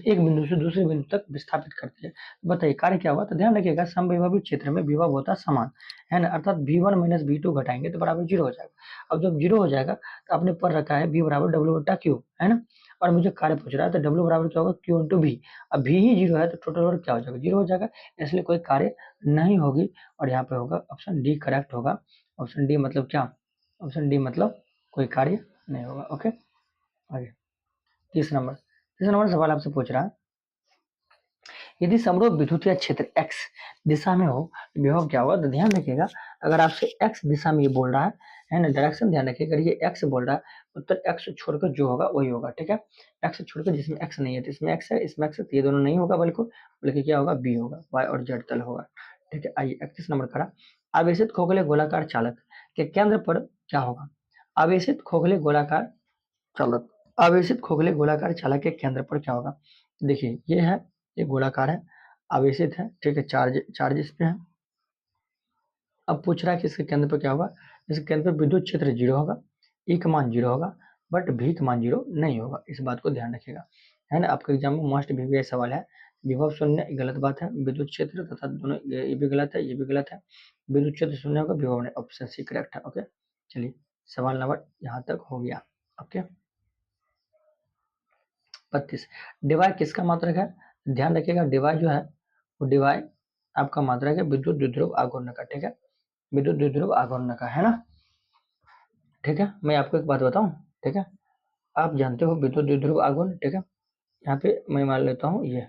से दूसरे बिंदु तक विस्थापित करती है। बताइए कार्य क्या हुआ, तो ध्यान रखिएगा समविभवी क्षेत्र में विभव होता है समान, है ना, अर्थात V1 माइनस V2 घटाएंगे तो बराबर जीरो हो जाएगा। अब जब जीरो हो जाएगा तो आपने पढ़ रखा है V बराबर W/Q, है ना, और मुझे कार्य पूछ रहा है तो W बराबर क्या होगा, Q/V। अब V ही जीरो है तो टोटल वर्क क्या हो जाएगा, जीरो हो जाएगा, इसलिए कोई कार्य नहीं होगी, और यहाँ पे होगा ऑप्शन डी करेक्ट होगा। ऑप्शन डी मतलब क्या, ऑप्शन डी मतलब कोई कार्य नहीं होगा। ओके, आगे 30 नंबर सवाल आपसे पूछ रहा है, यदि समरूप विद्युतीय क्षेत्र x दिशा में हो विभव क्या होगा, तो ध्यान रखिएगा, अगर आपसे x दिशा में ये बोल रहा है ना, डायरेक्शन ध्यान रखिएगा, ये x बोल रहा है, उत्तर x छोड़कर जो होगा वही होगा। ठीक है, x छोड़कर जिसमें x नहीं है तो इसमें x है, इसमें x है, तो ये दोनों नहीं होगा, बल्कि क्या होगा, b होगा, y और z तल होगा। ठीक है, आइए 31 नंबर खड़ा, आवेशित खोखले गोलाकार चालक के केंद्र पर क्या होगा, आवेशित खोखले गोलाकार चालक, आवेशित खोखले गोलाकार चालक के केंद्र पर क्या होगा, देखिए ये है, ये गोलाकार है, आवेशित है। ठीक है, चार्ज चार्ज इस पे है। अब पूछ रहा है कि इसके केंद्र पर क्या होगा, इसके केंद्र पर विद्युत क्षेत्र जीरो होगा, ई का मान जीरो होगा, बट भी का मान जीरो नहीं होगा, इस बात को ध्यान रखिएगा, है ना। आपके एग्जाम में मोस्ट भी सवाल है, विभव शून्य गलत बात है, विद्युत क्षेत्र तथा दोनों ये भी गलत है, ये भी गलत है, विद्युत क्षेत्र शून्य होगा, विभव नहीं, ऑप्शन सी करेक्ट है। ओके, चलिए सवाल नंबर यहाँ तक हो गया। ओके, 32 डिवाई किसका मात्रक है, ध्यान रखिएगा, डिवाई जो है वो डिवाई आपका मात्रक है विद्युत द्विध्रुव आघूर्ण का। ठीक है, विद्युत द्विध्रुव आघूर्ण का, है ना। ठीक है, मैं आपको एक बात बताऊं, ठीक है, आप जानते हो विद्युत द्विध्रुव आघूर्ण। ठीक है, यहाँ पे मैं मान लेता हूँ ये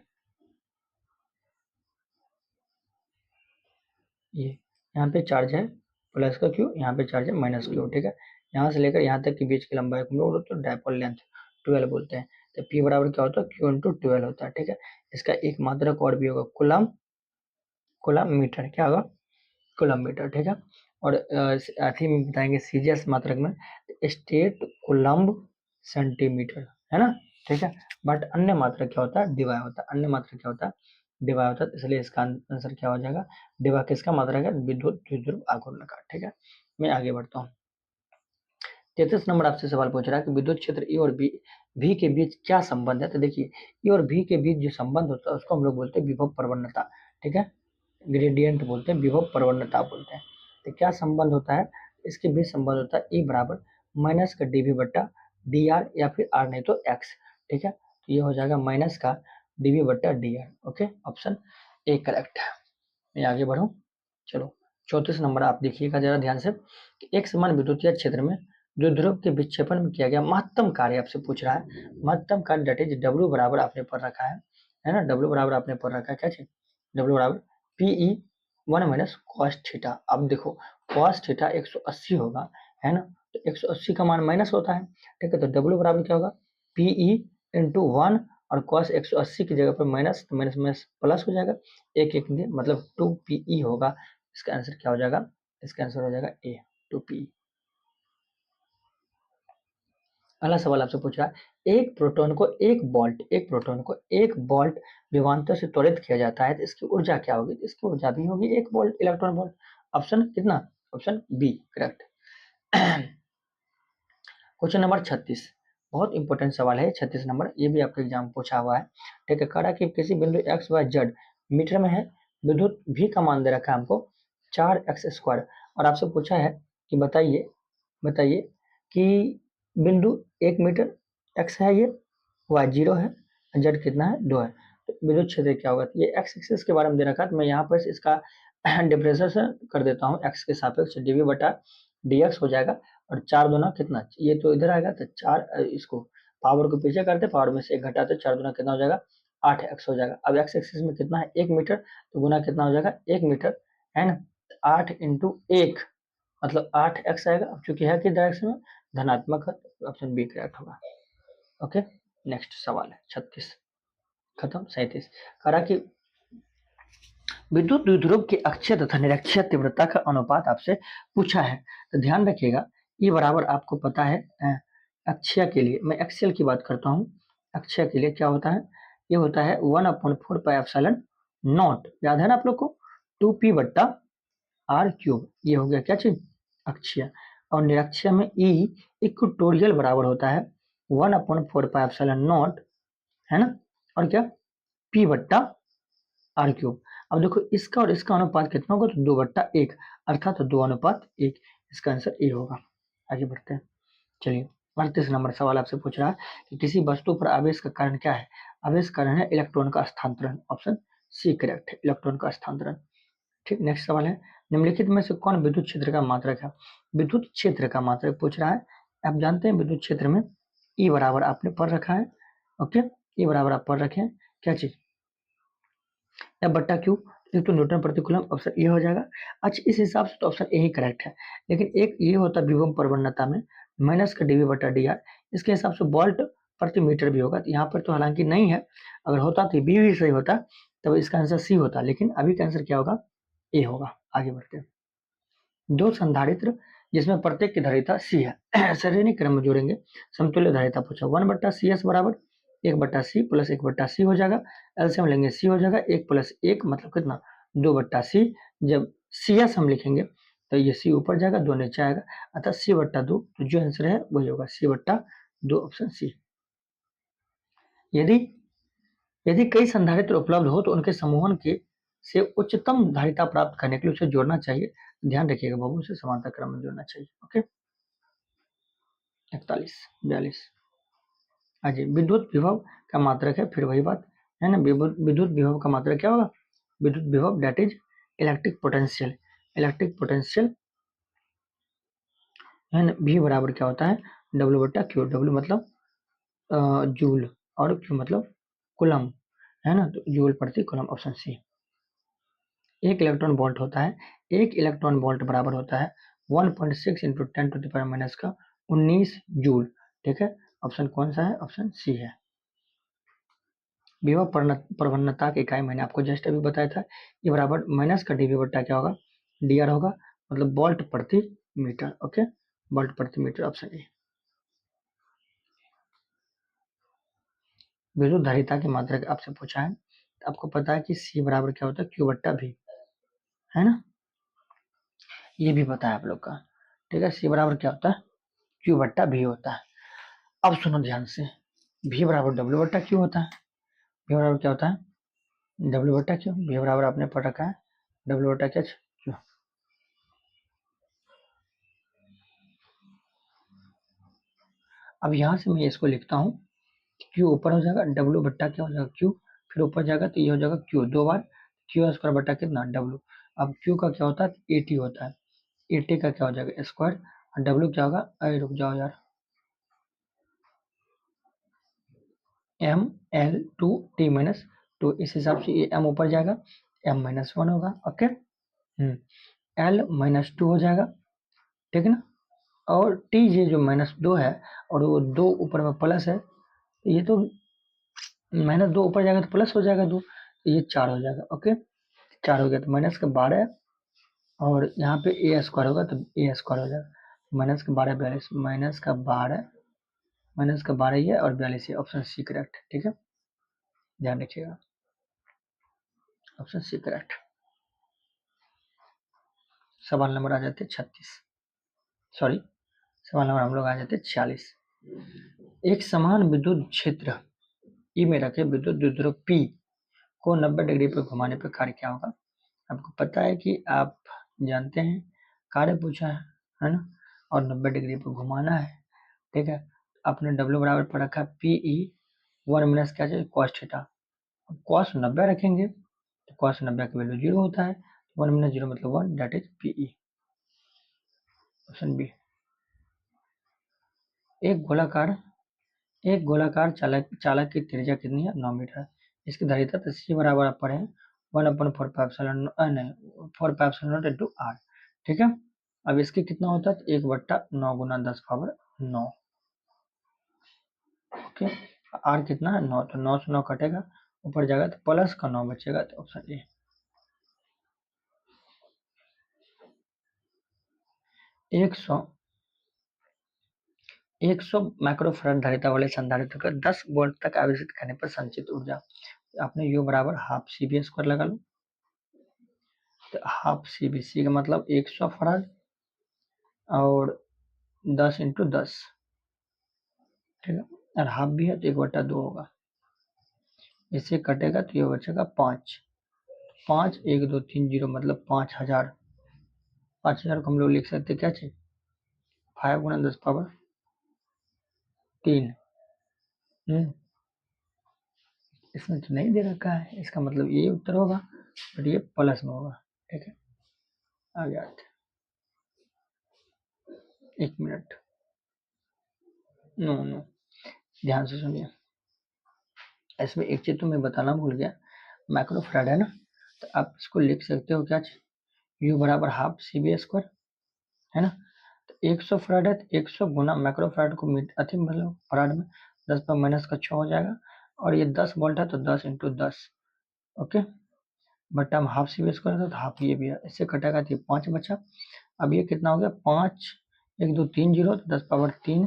यहाँ पे चार्ज है प्लस का क्यू, यहाँ पे चार्ज है माइनस क्यू। ठीक है, यहाँ से लेकर यहाँ तक के बीच की लंबाई को हम लोग तो डायपोल लेंथ 12 बोलते हैं, तो पी बराबर क्या होता है, क्यू इंटू 12 होता है। ठीक है, इसका एक मात्रक और भी होगा, कूलम कूलम मीटर, क्या होगा? कूलम मीटर, ठीक है। और आखिर में बताएंगे सीजीएस मात्रक में स्टेट कूलम्ब सेंटीमीटर, है ना, ठीक है। बट अन्य मात्रक क्या होता है? डिवाई होता है। अन्य मात्रक क्या होता है? डिवाई होता है, इसलिए इसका आंसर क्या हो जाएगा? डिवा किसका मात्रक है? विद्युत द्विध्रुव आघूर्ण का, ठीक है। मैं आगे बढ़ता हूँ। 33 नंबर आपसे सवाल पूछ रहा है कि विद्युत क्षेत्र ई और भी के बीच क्या संबंध है। तो देखिए, ई और भी के बीच जो संबंध होता है उसको हम लोग बोलते हैं विभव प्रवणता, ठीक है। ग्रेडियंट बोलते हैं, विभव प्रवणता बोलते हैं। तो क्या संबंध होता है? इसके बीच संबंध होता है ई बराबर माइनस का डीवी बट्टा डी आर, या फिर आर नहीं तो एक्स, ठीक है। तो ये हो जाएगा माइनस का डीवी बट्टा D R. Okay, option A correct है। मैं आगे बढ़ूं, चलो 34 नंबर आप देखिएगा जरा ध्यान से कि एक समान विद्युतीय क्षेत्र में द्विध्रुव के विक्षेपण में किया गया महत्तम कार्य आपसे पूछ रहा है। महत्तम कार्य डेट इज डब्ल्यू बराबर आपने पढ़ रखा है ना, डब्ल्यू बराबर आपने पढ़ रखा है, क्या चीज? डब्ल्यू बराबर पीई 1 माइनस कॉस थीटा। अब देखो कॉस थीटा 180 होगा, है ना, तो 180 का मान माइनस होता है, ठीक है। तो डब्ल्यू बराबर क्या होगा? पीई इंटू 1, और कॉस 180 की जगह पर माइनस, तो माइनस माइनस प्लस हो जाएगा, एक एक दे मतलब 2 पीई होगा। इसका आंसर क्या हो जाएगा? इसका आंसर हो जाएगा ए, 2 पीई। अगला सवाल आपसे पूछ रहा है एक प्रोटॉन को एक वोल्ट विभवांतर से त्वरित किया जाता है तो इसकी ऊर्जा क्या होगी? तो इसकी ऊर्जा भी होगी 1 वोल्ट इलेक्ट्रॉन वोल्ट। ऑप्शन कितना? Option B correct. Question number 36, बहुत इंपॉर्टेंट सवाल है 36 नंबर, ये भी आपके एग्जाम में पूछा हुआ है, ठीक है। कह रहा है कि किसी बिंदु एक्स वाई जेड मीटर में है, विद्युत भी का मान दे रखा है हमको 4x², और आपसे पूछा है कि बताइए बताइए कि बिंदु 1 मीटर एक्स है, ये वाई 0 है, जेड कितना है? 2 है। तो विद्युत क्षेत्र क्या होगा? तो ये एक्स एक्सिस के बारे में दे रखा है, तो मैं यहाँ पर इसका डिफरेंशिएशन कर देता हूँ, एक्स के सापेक्ष डीवी बटा डीएक्स हो जाएगा, और 4 दूना कितना? ये तो इधर आएगा, तो 4 इसको पावर को पीछे करते, पावर में से 1 घटाते, 4 दूना कितना हो जाएगा? 8x हो जाएगा। अब एक्स एक्सिस में कितना है? 1 मीटर, तो गुना कितना हो जाएगा? 1 मीटर, है ना। 8 × 1 मतलब 8x आएगा। अब चूंकि है किस डायरेक्शन में? धनात्मक है, ऑप्शन बी करेक्ट होगा। ओके, नेक्स्ट सवाल है 36, खत्म। 37 करा कि विद्युत द्विध्रुव के अक्षीय तथा निरक्षीय तीव्रता का अनुपात आपसे पूछा है। तो ध्यान रखिएगा, ये बराबर आपको पता है अक्षीय के लिए, मैं एक्सियल की बात करता हूँ। अक्षीय के लिए क्या होता है? ये होता है 1/4πε0, याद है ना आप लोग को? 2p/r³, ये हो गया क्या चीज? अक्षीय। और निरक्षीय में ई इक्वेटोरियल बराबर होता है 1/4πε0, है ना, और क्या? p/r³। अब देखो इसका और इसका अनुपात कितना होगा? तो 2/1, अर्थात 2:1। इसका आंसर ए होगा। आगे बढ़ते हैं, चलिए 38 नंबर सवाल आपसे पूछ रहा है कि किसी वस्तु पर आवेश का कारण क्या है? आवेश कारण है इलेक्ट्रॉन का स्थानांतरण, ऑप्शन सी करेक्ट है, इलेक्ट्रॉन का स्थानांतरण। ठीक, नेक्स्ट सवाल है निम्नलिखित में से कौन विद्युत क्षेत्र का मात्रक है? विद्युत क्षेत्र का मात्रक पूछ रहा है। आप जानते हैं विद्युत क्षेत्र में ई बराबर आपने पढ़ रखा है, ओके, ई बराबर आप पढ़ रखे हैं, क्या चीज? F/Q, एक तो न्यूटन प्रति कूलम, ऑप्शन ए हो जाएगा। अच्छा, इस हिसाब से तो ऑप्शन ए ही करेक्ट है, लेकिन एक ये होता है विभव प्रवणता में माइनस का डीवी बटा डी आर, इसके हिसाब से वोल्ट प्रति मीटर भी होगा, तो यहाँ पर तो हालांकि नहीं है, अगर होता तो बी भी सही होता, तब इसका आंसर सी होता, लेकिन अभी का आंसर क्या होगा? ए होगा। आगे बढ़ते हैं, दो संधारित्र जिसमें प्रत्येक की धारिता सी है श्रेणी क्रम में जोड़ेंगे, समतुल्य धारिता पूछा, 1/CS बराबर 1/C प्लस 1/C हो जाएगा, एलसीएम लेंगे सी हो जाएगा, 1 + 1 मतलब कितना? 2/C। जब CS हम लिखेंगे तो ये सी ऊपर जाएगा, 2 नीचे आएगा, अतः C/2, तो जो आंसर है वही होगा C/2, ऑप्शन सी। यदि यदि कई संधारित्र उपलब्ध हो तो उनके समूहन के से उच्चतम धारिता प्राप्त करने के लिए उसे जोड़ना चाहिए। ध्यान रखिएगा बाबू, उसे समांतर क्रम में जोड़ना चाहिए। ओके, 41 42। हाँ जी, विद्युत विभव का मात्रक है, फिर वही बात है ना, विद्युत विभव का मात्रक क्या होगा? विद्युत विभव that is electric potential, electric potential, है ना। भी बराबर क्या होता है? W/Q, W मतलब जूल, और Q मतलब कूलम, है ना, तो जूल प्रति कूलम, ऑप्शन सी। एक इलेक्ट्रॉन वोल्ट होता है, एक इलेक्ट्रॉन वोल्ट बराबर होता है 1.6 × 10⁻⁻⁻⁰ जूल, ठीक है। ऑप्शन कौन सा है? ऑप्शन सी है। विभव प्रवणता की इकाई मैंने आपको जस्ट अभी बताया था, ये बराबर माइनस का डीवी बट्टा क्या होगा, डीआर होगा, मतलब वोल्ट प्रति मीटर। ओके, वोल्ट प्रति मीटर, ऑप्शन ए। विद्युत धारिता की मात्रा का आपसे पूछा है, तो आपको पता है कि सी बराबर क्या होता है, क्यू बट्टा भी, है ना, ये भी पता है आप लोग का। ठीक है, सी बराबर क्या होता है, क्यू बट्टा भी होता है। अब सुनो ध्यान से, भी बराबर डब्ल्यू बट्टा क्यू होता है। भी बराबर क्या होता है, डब्ल्यू बट्टा क्यू। भी बराबर आपने पढ़ रखा है, डब्ल्यू बट्टा क्या, क्यू। अब यहाँ से मैं इसको लिखता हूँ, क्यू ऊपर हो जाएगा, डब्ल्यू बट्टा क्या हो जाएगा, क्यू, फिर ऊपर जाएगा तो ये हो जाएगा क्यू, दो बार क्यू स्क्वायर बट्टा कितना, डब्ल्यू। अब क्यू का क्या होता है, एटी होता है, एटी का क्या हो जाएगा, स्क्वायर, और डब्ल्यू क्या होगा, अरे रुक जाओ यार, M L two T minus two, इस हिसाब से ये एम ऊपर जाएगा, एम माइनस वन होगा। ओके, एल माइनस टू हो जाएगा, ठीक है ना, और टी ये जो माइनस दो है, और वो दो ऊपर में प्लस है, तो ये तो माइनस दो ऊपर जाएगा तो प्लस हो जाएगा दो, तो ये चार हो जाएगा। ओके, चार हो गया तो माइनस का 12, और यहाँ पे ए स्क्वायर होगा तो ए स्क्वायर हो जाएगा, माइनस का 12 42, माइनस का 12, माइनस का 12 ये और 42 ये, ऑप्शन सी करेक्ट। ठीक है, ध्यान रखिएगा, ऑप्शन सी करेक्ट। सवाल नंबर आ जाते 36, सॉरी, सवाल नंबर हम लोग आ जाते 46। एक समान विद्युत क्षेत्र ई में रखे विद्युत द्विध्रुव पी को 90 डिग्री पर घुमाने पर कार्य क्या होगा। आपको पता है कि आप जानते हैं, कार्य पूछा है ना, और 90 डिग्री पर घुमाना है। ठीक है, आपने डब्ल्यू बराबर पर रखा पी ई वन माइनस क्या चाहिए, कॉस थीटा। कॉस 90 रखेंगे तो कॉस 90 का वैल्यू 0 होता है, वन माइनस 0 मतलब 1, that is P E, option B. एक गोलाकार एक गोलाकार चालक चालक की त्रिज्या कितनी है, 9 मीटर है। इसकी धारिता तो सी बराबर आप पढ़े, 1/4 नहीं, 4 इंटू आर। ठीक है, अब इसकी कितना होता है, 1/9 गुना 10 पावर 9। ओके, आर कितना है, 9, तो 9 से 9 कटेगा, ऊपर जाएगा तो प्लस का 9 बचेगा, तो ऑप्शन ए। 100 100 माइक्रोफैराड धारिता वाले संधारित्र का 10 वोल्ट तक आवेशित करने पर संचित ऊर्जा, आपने यू बराबर हाफ सी बी स्क्वायर लगा लो, तो हाफ सी बी, सी का मतलब 100 फराड और 10 इंटू 10, ठीक है, और हाफ भी है तो 1/2 होगा, इससे कटेगा तो ये बचेगा 5, 5 1 2 3 0 मतलब 5000। 5000 को हम लोग लिख सकते क्या चाहिए, 5 गुना 10 पावर 3। इसमें तो नहीं दे रखा है, इसका मतलब ये उत्तर होगा, बट ये प्लस में होगा। ठीक है, आगे आते हैं, 1 मिनट, नो नो, ध्यान से सुनिए, इसमें एक चीज तो मैं बताना भूल गया, माइक्रोफैराड है ना, तो आप इसको लिख सकते हो क्या, यू बराबर हाफ सी बी स्क्वायर, है ना, तो 100 फराड है तो 100 गुना माइक्रोफैराड को अति मतलब फराड में 10 पर माइनस का 6 हो जाएगा, और ये 10 वोल्ट है तो 10 इंटू 10। ओके, बट हम हाफ सी बी स्क्वायर था तो हाफ ये भी है, इससे कटेगा तो 5 बचा। अब ये कितना हो गया, 5 1 2 3 0, तो 10 पावर 3,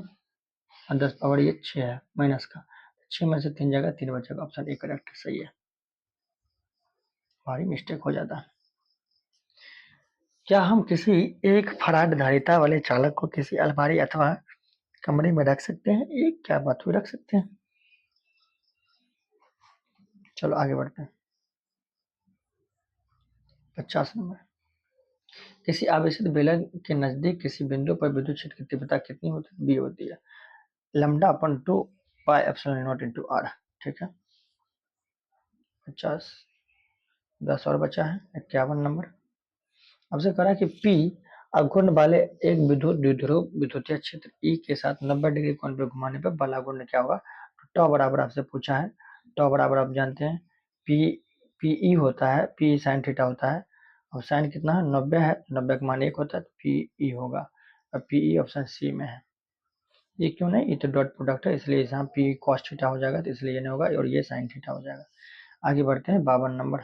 और 10 पावर ये 6 है माइनस का, 6 में से 3 जाएगा, 3 बचेगा, ऑप्शन ए करेक्ट सही है, भारी मिस्टेक हो जाता। क्या हम किसी एक फराड धारिता वाले चालक को किसी अलमारी अथवा कमरे में रख सकते हैं, एक क्या बात हुई, रख सकते हैं। चलो आगे बढ़ते हैं, 50 नंबर। किसी आवेशित बेलन के नजदीक किसी बिंदु पर विद्युत क्षेत्र की तीव्रता कितनी होती है, बी होती है lambda upon 2 pi epsilon naught into R. ठीक है, 50, 10 और बचा है, 51 नंबर। आपसे कहा कि पी अघूर्ण वाले एक विद्युत द्विध्रुव विद्युतीय क्षेत्र ई के साथ 90 डिग्री कोण पर घुमाने पर बल आघूर्ण क्या होगा। टॉ बराबर आपसे पूछा है, टॉ बराबर आप जानते हैं, पी पी होता है, पी साइन थीटा होता है, और साइन कितना है, 90 है, 90 का मान 1 होता है, तो पी होगा, और पी ऑप्शन सी में है। ये क्यों नहीं, ये तो डॉट प्रोडक्ट है इसलिए यहाँ पी कॉस्ट थीटा हो जाएगा, तो इसलिए ये नहीं होगा और ये साइन थीटा हो जाएगा। आगे बढ़ते हैं 52 नंबर।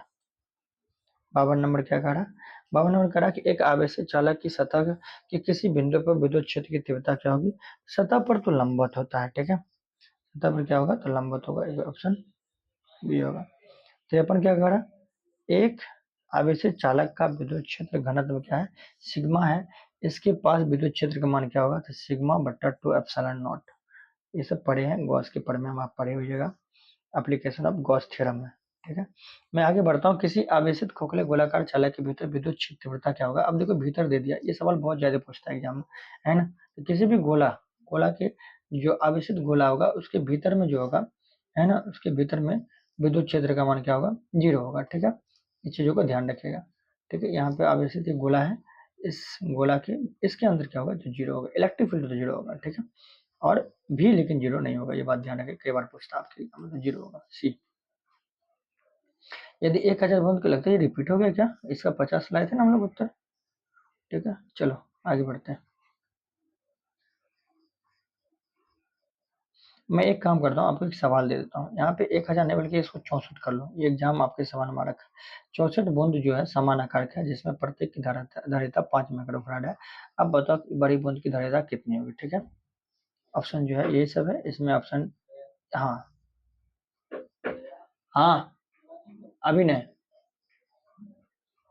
52 नंबर क्या कह रहा है? 52 नंबर कह रहा है कि एक आवेशित चालक की सतह के किसी बिंदु पर विद्युत क्षेत्र की तीव्रता क्या होगी? सतह पर तो लंबवत होता है, ठीक है, सतह पर क्या होगा तो लंबवत होगा, ये ऑप्शन बी होगा। 53 क्या कह रहा है? एक आवेशित चालक का विद्युत क्षेत्र घनत्व क्या है? सिग्मा है। इसके पास विद्युत क्षेत्र का मान क्या होगा? तो सिग्मा बट्टा 2 एप्सिलॉन नॉट। ये सब पढ़े हैं, गॉस के पढ़ में हम आप पढ़े होइएगा, एप्लीकेशन ऑफ गॉस थ्योरम है, ठीक है। मैं आगे बढ़ता हूँ। किसी आवेशित खोखले गोलाकार चालक के भीतर विद्युत क्षेत्र तीव्रता क्या होगा? अब देखो भीतर दे दिया, ये सवाल बहुत ज्यादा पूछता है एग्जाम में, है ना। तो किसी भी गोला गोला के जो आवेशित गोला होगा उसके भीतर में जो होगा, है ना, उसके भीतर में विद्युत क्षेत्र का मान क्या होगा? 0 होगा, ठीक है। इन चीजों को ध्यान रखिएगा, ठीक है। यहाँ पे आवेशित एक गोला है, इस गोला के इसके अंदर क्या होगा? तो 0 होगा, इलेक्ट्रिक फील्ड तो 0 होगा, ठीक है। और भी लेकिन 0 नहीं होगा, ये बात ध्यान रखें, कई बार पूछता है आपके एग्जाम में, तो 0 होगा, सी। यदि 1000 बंद को लगता है ये रिपीट हो गया क्या? इसका 50 लाए थे ना हम लोग उत्तर, ठीक है। चलो आगे बढ़ते हैं। मैं एक काम करता हूँ, आपको एक सवाल दे देता हूँ। यहाँ पे 1000 नहीं बल्कि इसको 64 कर लो, ये एग्जाम आपके सवाल में रखा। 64 बूंद जो है समान आकार का है, जिसमें प्रत्येक की धारिता 5 माइक्रोफराड है। अब बताओ कि बड़ी बूंद की धारिता कितनी होगी, ठीक है। ऑप्शन जो है ये सब है, इसमें ऑप्शन, हाँ हाँ, अभी नहीं,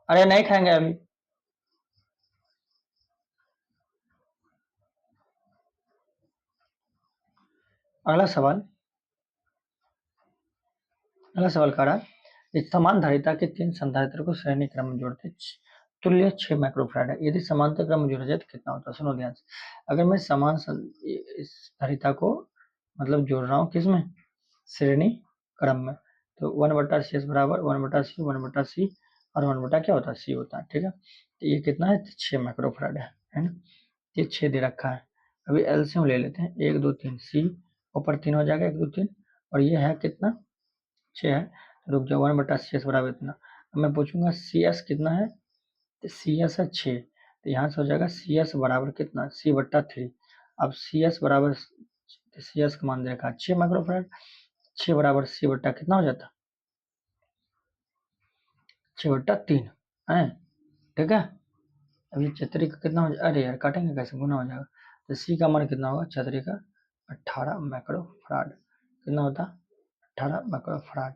अरे नहीं खाएंगे अभी। अगला सवाल, अगला सवाल कह रहा है इस समान धारिता के 3 संधारित्र को श्रेणी क्रम में जोड़ते तुल्य 6 माइक्रोफैराड है, यदि समांतर क्रम में जोड़ा जाए तो कितना होता है? सुनो ध्यान से। अगर मैं इस धारिता को मतलब जोड़ रहा हूँ किसमें? श्रेणी क्रम में, तो 1/cs बराबर 1/c और 1 क्या होता है? सी होता है, ठीक है। तो ये कितना है? 6 माइक्रोफैराड है ना। ये 6 दे रखा है। अभी एलसीएम ले लेते हैं, 1 2 3 सी ऊपर 3 हो जाएगा, 1 2 3, और ये है कितना? 6 है। तो रुक जाओ, 1/cs बराबर इतना। अब मैं पूछूंगा सी एस कितना है? तो सी एस है 6, तो यहाँ से हो जाएगा सी एस बराबर कितना? c/3। अब सी एस बराबर, सी एस का मान देखा 6 माइक्रोफैराड, 6 बराबर सी बट्टा कितना हो जाता? 6/3 है, ठीक है। अभी छतरी का कितना हो जाएगा? अरे यार काटेंगे कैसे, गुना हो जाएगा। तो सी का मान कितना होगा छतरी का? 18 माइक्रोफैराड। कितना होता? 18 माइक्रोफैराड।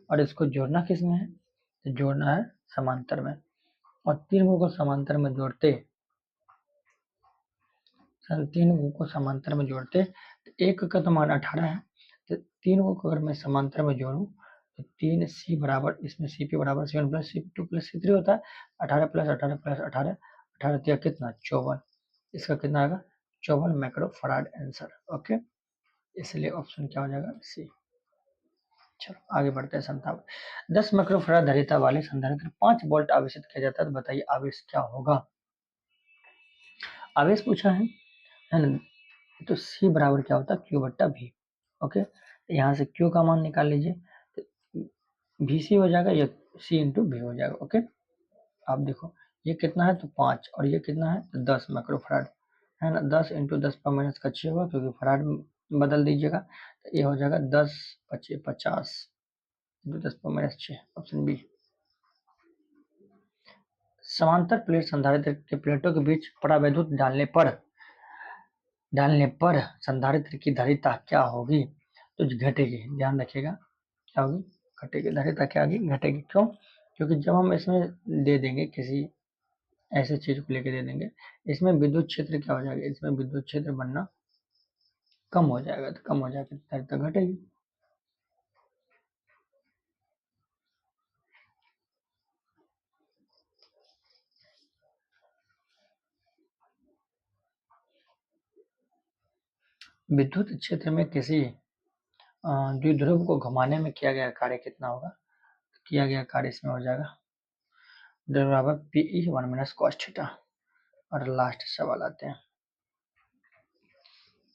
और इसको जोड़ना किस में है? तो जोड़ना है समांतर में, और तीन को समांतर में जोड़ते, तीन को समांतर में जोड़ते, तो एक का तो मान 18 है, तो तीन को अगर मैं समांतर में जोड़ूं तो 3 सी बराबर, इसमें सी पी बराबर सी वन प्लस सी टू प्लस सी थ्री होता है। 18 प्लस 18 प्लस 18, 18 दिया कितना? 54। इसका कितना आएगा? 54 माइक्रो फराड आंसर, ओके। इसलिए ऑप्शन क्या हो जाएगा? सी। चलो आगे बढ़ते हैं। 57, 10 माइक्रो फराड धारिता वाले संधारित्र 5 वोल्ट आवेशित किया जाता है, तो बताइए आवेश क्या होगा? आवेश पूछा है ना। तो सी बराबर क्या होता है? क्यू बट्टा भी, ओके। यहाँ से क्यू का मान निकाल लीजिए, तो भी सी हो जाएगा, या सी इंटू भी हो जाएगा, ओके। आप देखो ये कितना है? तो 5, और ये कितना है? तो 10 माइक्रोफराड, है ना। 10 इंटू 10 पर माइनस का 6 होगा, क्योंकि फराड बदल दीजिएगा, तो ये हो जाएगा 10 25 50 इंटू 10 पर माइनस 6, ऑप्शन बी। समांतर प्लेट संधारित्र के प्लेटों के बीच परावैद्युत डालने पर संधारित्र की धारिता क्या होगी? तो घटेगी, ध्यान रखिएगा, क्या होगी? घटेगी। धारिता क्या होगी? घटेगी। क्यों? क्योंकि जब हम इसमें दे देंगे, किसी ऐसे चीज को लेके दे देंगे, इसमें विद्युत क्षेत्र क्या हो जाएगा? इसमें विद्युत क्षेत्र बनना कम हो जाएगा, तो कम हो जाएगा, धारिता घटेगी। विद्युत क्षेत्र में किसी द्विध्रुव को घुमाने में किया गया कार्य कितना होगा? किया गया कार्य इसमें हो जाएगा बराबर पीई 1 - cos थीटा। और लास्ट सवाल आते हैं,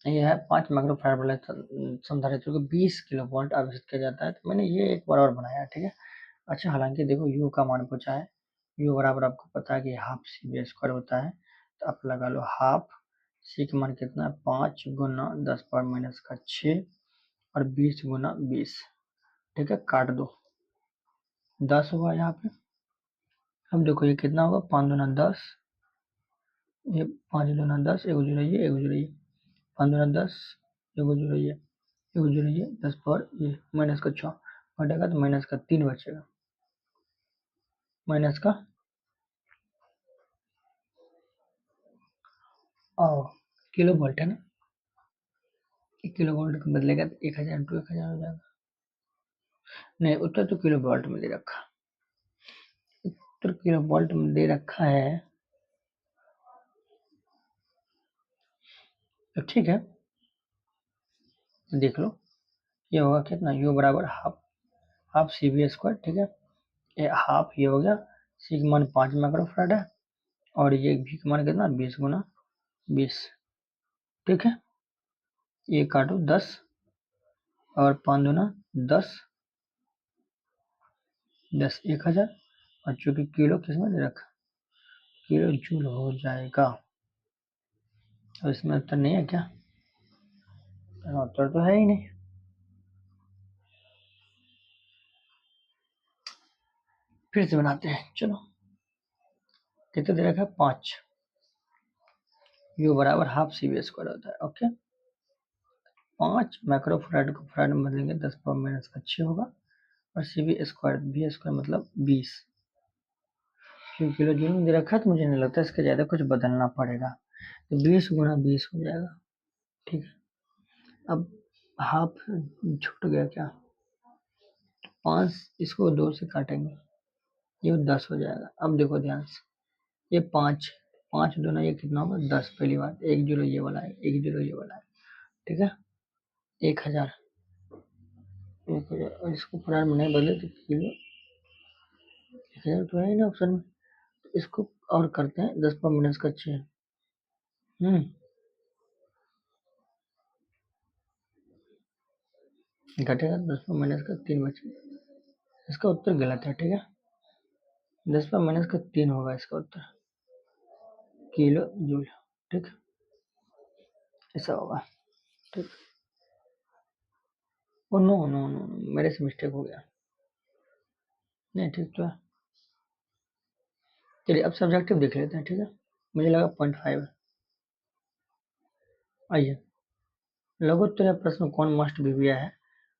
ये है 5 माइक्रोफैराड वाले संधारित्र को 20 किलो वोल्ट आवेशित किया जाता है। तो मैंने ये एक बार और बनाया है, ठीक है। अच्छा, हालांकि देखो यू का मान पूछा है, यू बराबर आपको पता है कि हाफ सी बी स्क्वायर होता है, तो आप लगा लो हाफ सी का मान कितना है 5 गुना 10 पावर माइनस का 6 और 20 गुना 20। ठीक है, काट दो, 10 हुआ यहाँ पे। अब देखो ये कितना होगा, 5 दूना 10, ये 5 दूना 10, एक जीरो ये, एक जीरो ये, 5 दूना 10, एक जीरो ये, एक जीरो ये, 10 पावर ये माइनस का 6 घटेगा तो माइनस का 3 बचेगा, माइनस का किलो वोल्ट है ना, 1 किलो वोल्ट को बदलेगा तो 1000 इंटू 1000 हो जाएगा। नहीं, उत्तर तो किलो वोल्ट में दे रखा, उत्तर किलो वोल्ट में दे रखा है, तो ठीक है, देख लो। ये होगा कितना, यू बराबर हाफ सी बी स्क्वायर। ठीक है, ये हाफ ये हो गया, सी का मान 5 माइक्रोफैराड है और ये भी का मान कितना 20 गुना 20। ठीक है, ये काटो 10 और 5 दूना 10, 10 1000 और चूंकि किलो किसमें दे रखा, किलो जूल हो जाएगा। और इसमें उत्तर नहीं है क्या, उत्तर तो है ही नहीं। फिर से बनाते हैं, चलो। कितना दे रखा है 5, यू बराबर हाफ सी बी स्क्वायर होता है। ओके, 5 माइक्रोफैराड को फैराड में बदलेंगे 10 पावर माइनस का 6 होगा और सी बी स्क्वायर मतलब 20। क्योंकि किलो जूल में दे रखा है तो मुझे नहीं लगता इसके ज़्यादा कुछ बदलना पड़ेगा, तो 20 गुना 20 हो जाएगा। ठीक है, अब हाफ छूट गया क्या, 5 इसको 2 से काटेंगे, ये 10 हो जाएगा। अब देखो ध्यान से, ये 5 5 दूना ये कितना होगा 10, पहली बात, एक जीरो ये वाला है, एक जीरो ये वाला है। ठीक है, 1000 और इसको फरार में नहीं बदले तो किलो 1000 तो है ही ना ऑप्शन में, इसको और करते हैं 10 पर माइनस का 6। घटेगा 10 पर माइनस का 3 बचेगा, इसका उत्तर गलत है। ठीक है, 10 पर माइनस का 3 होगा इसका उत्तर, किलो जूल। ठीक, ऐसा होगा। ठीक, ओ नो नो नो, मेरे से मिस्टेक हो गया, नहीं ठीक तो है। चलिए अब सब्जेक्टिव देख लेते हैं। ठीक है, मुझे लगा 0.5 है। आइए, लघुत्तर प्रश्न कौन मस्ट भी है,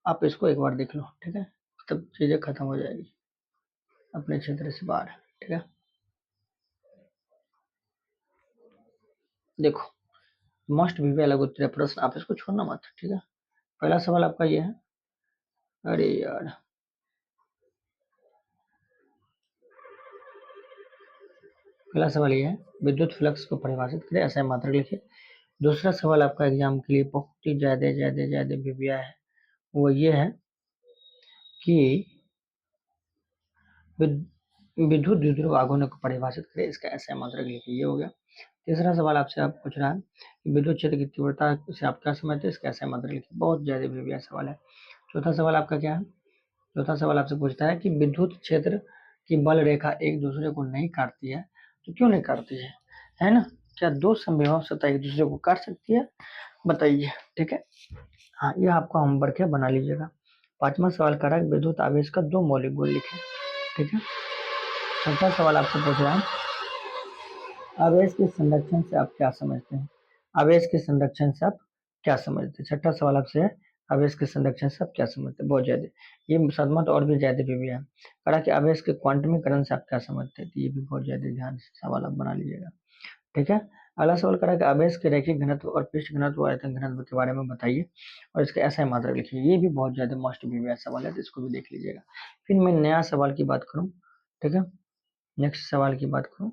आप इसको एक बार देख लो। ठीक है, तब चीजें खत्म हो जाएगी अपने क्षेत्र से बाहर। ठीक है, देखो मस्ट भी लघुत्तर प्रश्न, आप इसको छोड़ना मत। ठीक है, पहला सवाल आपका ये है, अरे यार पहला सवाल ये है, विद्युत फ्लक्स को परिभाषित करें, ऐसा मात्रक लिखिए। दूसरा सवाल आपका एग्जाम के लिए बहुत ही ज्यादा विविया है, वो ये है कि विद्युत द्विध्रुव आघूर्ण को परिभाषित करें, इसका ऐसा मात्रक लिखिए, ये हो गया। तीसरा सवाल आपसे आप पूछ रहा है कि विद्युत क्षेत्र की तीव्रता से आप क्या समझते हैं, इसका ऐसा मात्रक लिखिए, बहुत ज्यादा विविया सवाल है। चौथा सवाल आपका क्या है, चौथा सवाल आपसे पूछता है कि विद्युत क्षेत्र की बल रेखा एक दूसरे को नहीं काटती है, तो क्यों नहीं काटती है ना, क्या दो समविभव सतह एक दूसरे को काट सकती है, बताइए। ठीक है, हाँ ये आपका होमवर्क है, बना लीजिएगा। पांचवा सवाल कर रहा है विद्युत आवेश का दो मौलिक गुण लिखें। ठीक है, छठा सवाल आपसे पूछ रहा है आवेश के संरक्षण से आप क्या समझते हैं, आवेश के संरक्षण से आप क्या समझते हैं। छठा सवाल आपसे है आवेश के संरक्षण से आप क्या समझते हैं, बहुत ज्यादा, ये सातवां तो और भी ज्यादा भी है। कहा कि आवेश के क्वांटमीकरण से आप क्या समझते हैं, तो ये भी बहुत ज्यादा ध्यान से सवाल आप बना लीजिएगा। ठीक है, अगला सवाल करा कि आवेश के रैखिक घनत्व और पृष्ठ घनत्व और आयतन घनत्व के बारे में बताइए और इसके ऐसा मात्रा लिखिए, ये भी बहुत ज्यादा मस्ट भी सवाल है, तो इसको भी देख लीजिएगा। फिर मैं नया सवाल की बात करूं। ठीक है, नेक्स्ट सवाल की बात करूं,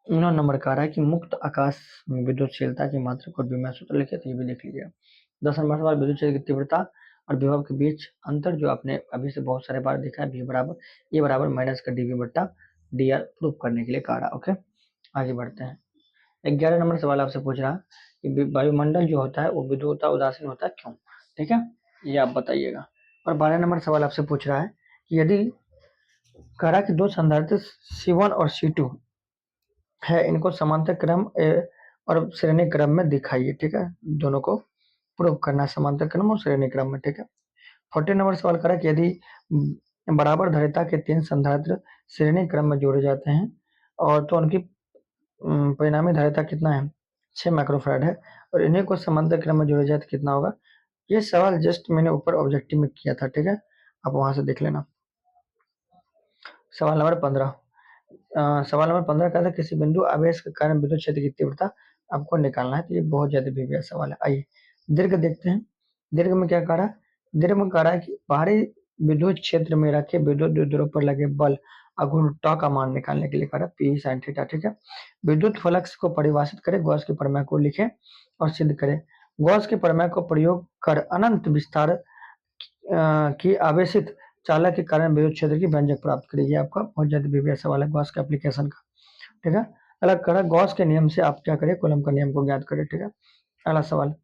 9 नंबर का आ रहा है कि मुक्त आकाश में विद्युतशीलता की मात्रा और विमा सूत्र लिखे, तो ये भी देख लीजिएगा। 10 नंबर सवाल विद्युत क्षेत्र की तीव्रता और विभव के बीच अंतर, जो आपने अभी से बहुत सारे बार देखा है, ए बराबर माइनस का डीवी बट्टा डी आर प्रूव करने के लिए कहा रहा। ओके, आगे बढ़ते हैं। 11 नंबर सवाल आपसे पूछ रहा है कि वायुमंडल जो होता है वो विद्युता उदासीन होता है, क्यों। ठीक है, ये आप बताइएगा। और 12 नंबर सवाल आपसे पूछ रहा है कि यदि कह रहा कि दो संधारित्र C1 और C2 है, इनको समांतर क्रम और श्रेणी क्रम में दिखाइए, ठीक है, दोनों को प्रूव करना है, समांतर क्रम और श्रेणी क्रम में, ठीक है। 40 नंबर सवाल करा कि यदि बराबर धारिता के 3 संधारित्र श्रेणी क्रम में जोड़े जाते हैं और तो उनकी परिणामी धारिता कितना है, 6 माइक्रोफैराड है, और इन्हीं को समांतर क्रम में जोड़ा जाए तो कितना होगा। ये सवाल जस्ट मैंने ऊपर ऑब्जेक्टिव में किया था, ठीक है, आप वहां से देख लेना। सवाल नंबर 15, सवाल नंबर 15 का था किसी बिंदु आवेश के कारण विद्युत क्षेत्र की तीव्रता आपको निकालना है। तो ये बहुत ज्यादा विविध सवाल है। आइए दीर्घ देखते हैं। दीर्घ में क्या कह रहा है, दीर्घ में कह रहा है कि बाहरी विद्युत क्षेत्र में रखे विद्युत द्विध्रुव पर लगे बल अघूर्ण टॉ का मान निकालने के लिए कह रहा है, पी साइन थीटा, ठीक है। विद्युत फ्लक्स को परिभाषित करें, गॉस के प्रमेय को लिखें और सिद्ध करें। गॉस के प्रमेय को प्रयोग कर अनंत विस्तार की आवेशित चालक के कारण विद्युत क्षेत्र की व्यंजक प्राप्त करिए। आपका बहुत ज्यादा विविध सवाल है गॉस के एप्लीकेशन का, ठीक है। अलग करा गॉस के नियम से आप क्या करें, कूलम्ब का नियम को ज्ञात करें, ठीक है। अगला सवाल,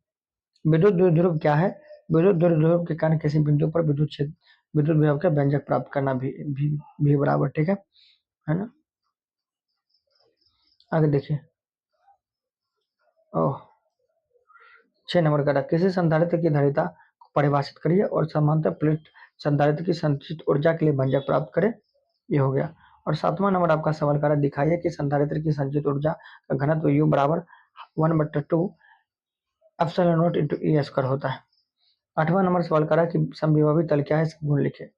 विद्युत द्विध्रुव क्या है। विद्युत द्विध्रुव के कारण किसी बिंदु पर विद्युत क्षेत्र विद्युत विभव का व्यंजक प्राप्त करना भी बराबर, ठीक है ना। आगे देखिए, ओह 6 नंबर का किसी संधारित्र की धारिता को परिभाषित करिए और समांतर प्लेट संधारित्र की संचित ऊर्जा के लिए व्यंजक प्राप्त करें। ये हो गया। और 7वां नंबर आपका सवाल करा, दिखाइए कि संधारित्र की संचित ऊर्जा का घनत्व U बराबर 1/2 epsilon naught into E square होता है। 8वां नंबर सवाल करा कि समविभवी तल क्या है, इसका गुण लिखे।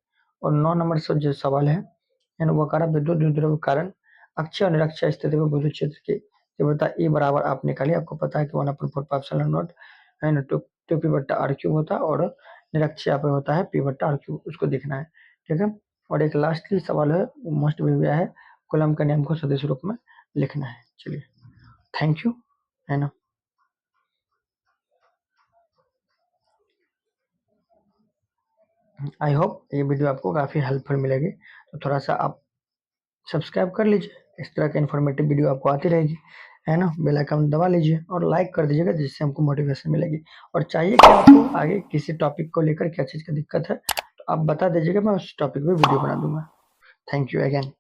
और 9 नंबर से जो सवाल है यानी वो करा विद्युत द्विध्रुव के कारण अक्षय और निरक्षय स्थिति में विद्युत क्षेत्र की तीव्रता E बराबर आप निकालिए। आपको पता है कि 1/4 एप्सिलॉन नॉट है ना, टू पी बट्टा आर क्यूब होता है और निरक्षय पे होता है पी बट्टा आर क्यूब, उसको देखना है, ठीक है। और एक लास्टली सवाल है, मोस्ट विविया है, कूलम्ब का नियम को सदिश रूप में लिखना है। चलिए, थैंक यू, है ना। आई होप ये वीडियो आपको काफ़ी हेल्पफुल मिलेगी, तो थोड़ा सा आप सब्सक्राइब कर लीजिए, इस तरह की इन्फॉर्मेटिव वीडियो आपको आती रहेगी, है ना। बेल आइकन दबा लीजिए और लाइक कर दीजिएगा, जिससे हमको मोटिवेशन मिलेगी। और चाहिए कि आपको आगे किसी टॉपिक को लेकर क्या चीज़ का दिक्कत है, तो आप बता दीजिएगा, मैं उस टॉपिक पे वीडियो बना दूंगा। Thank you again.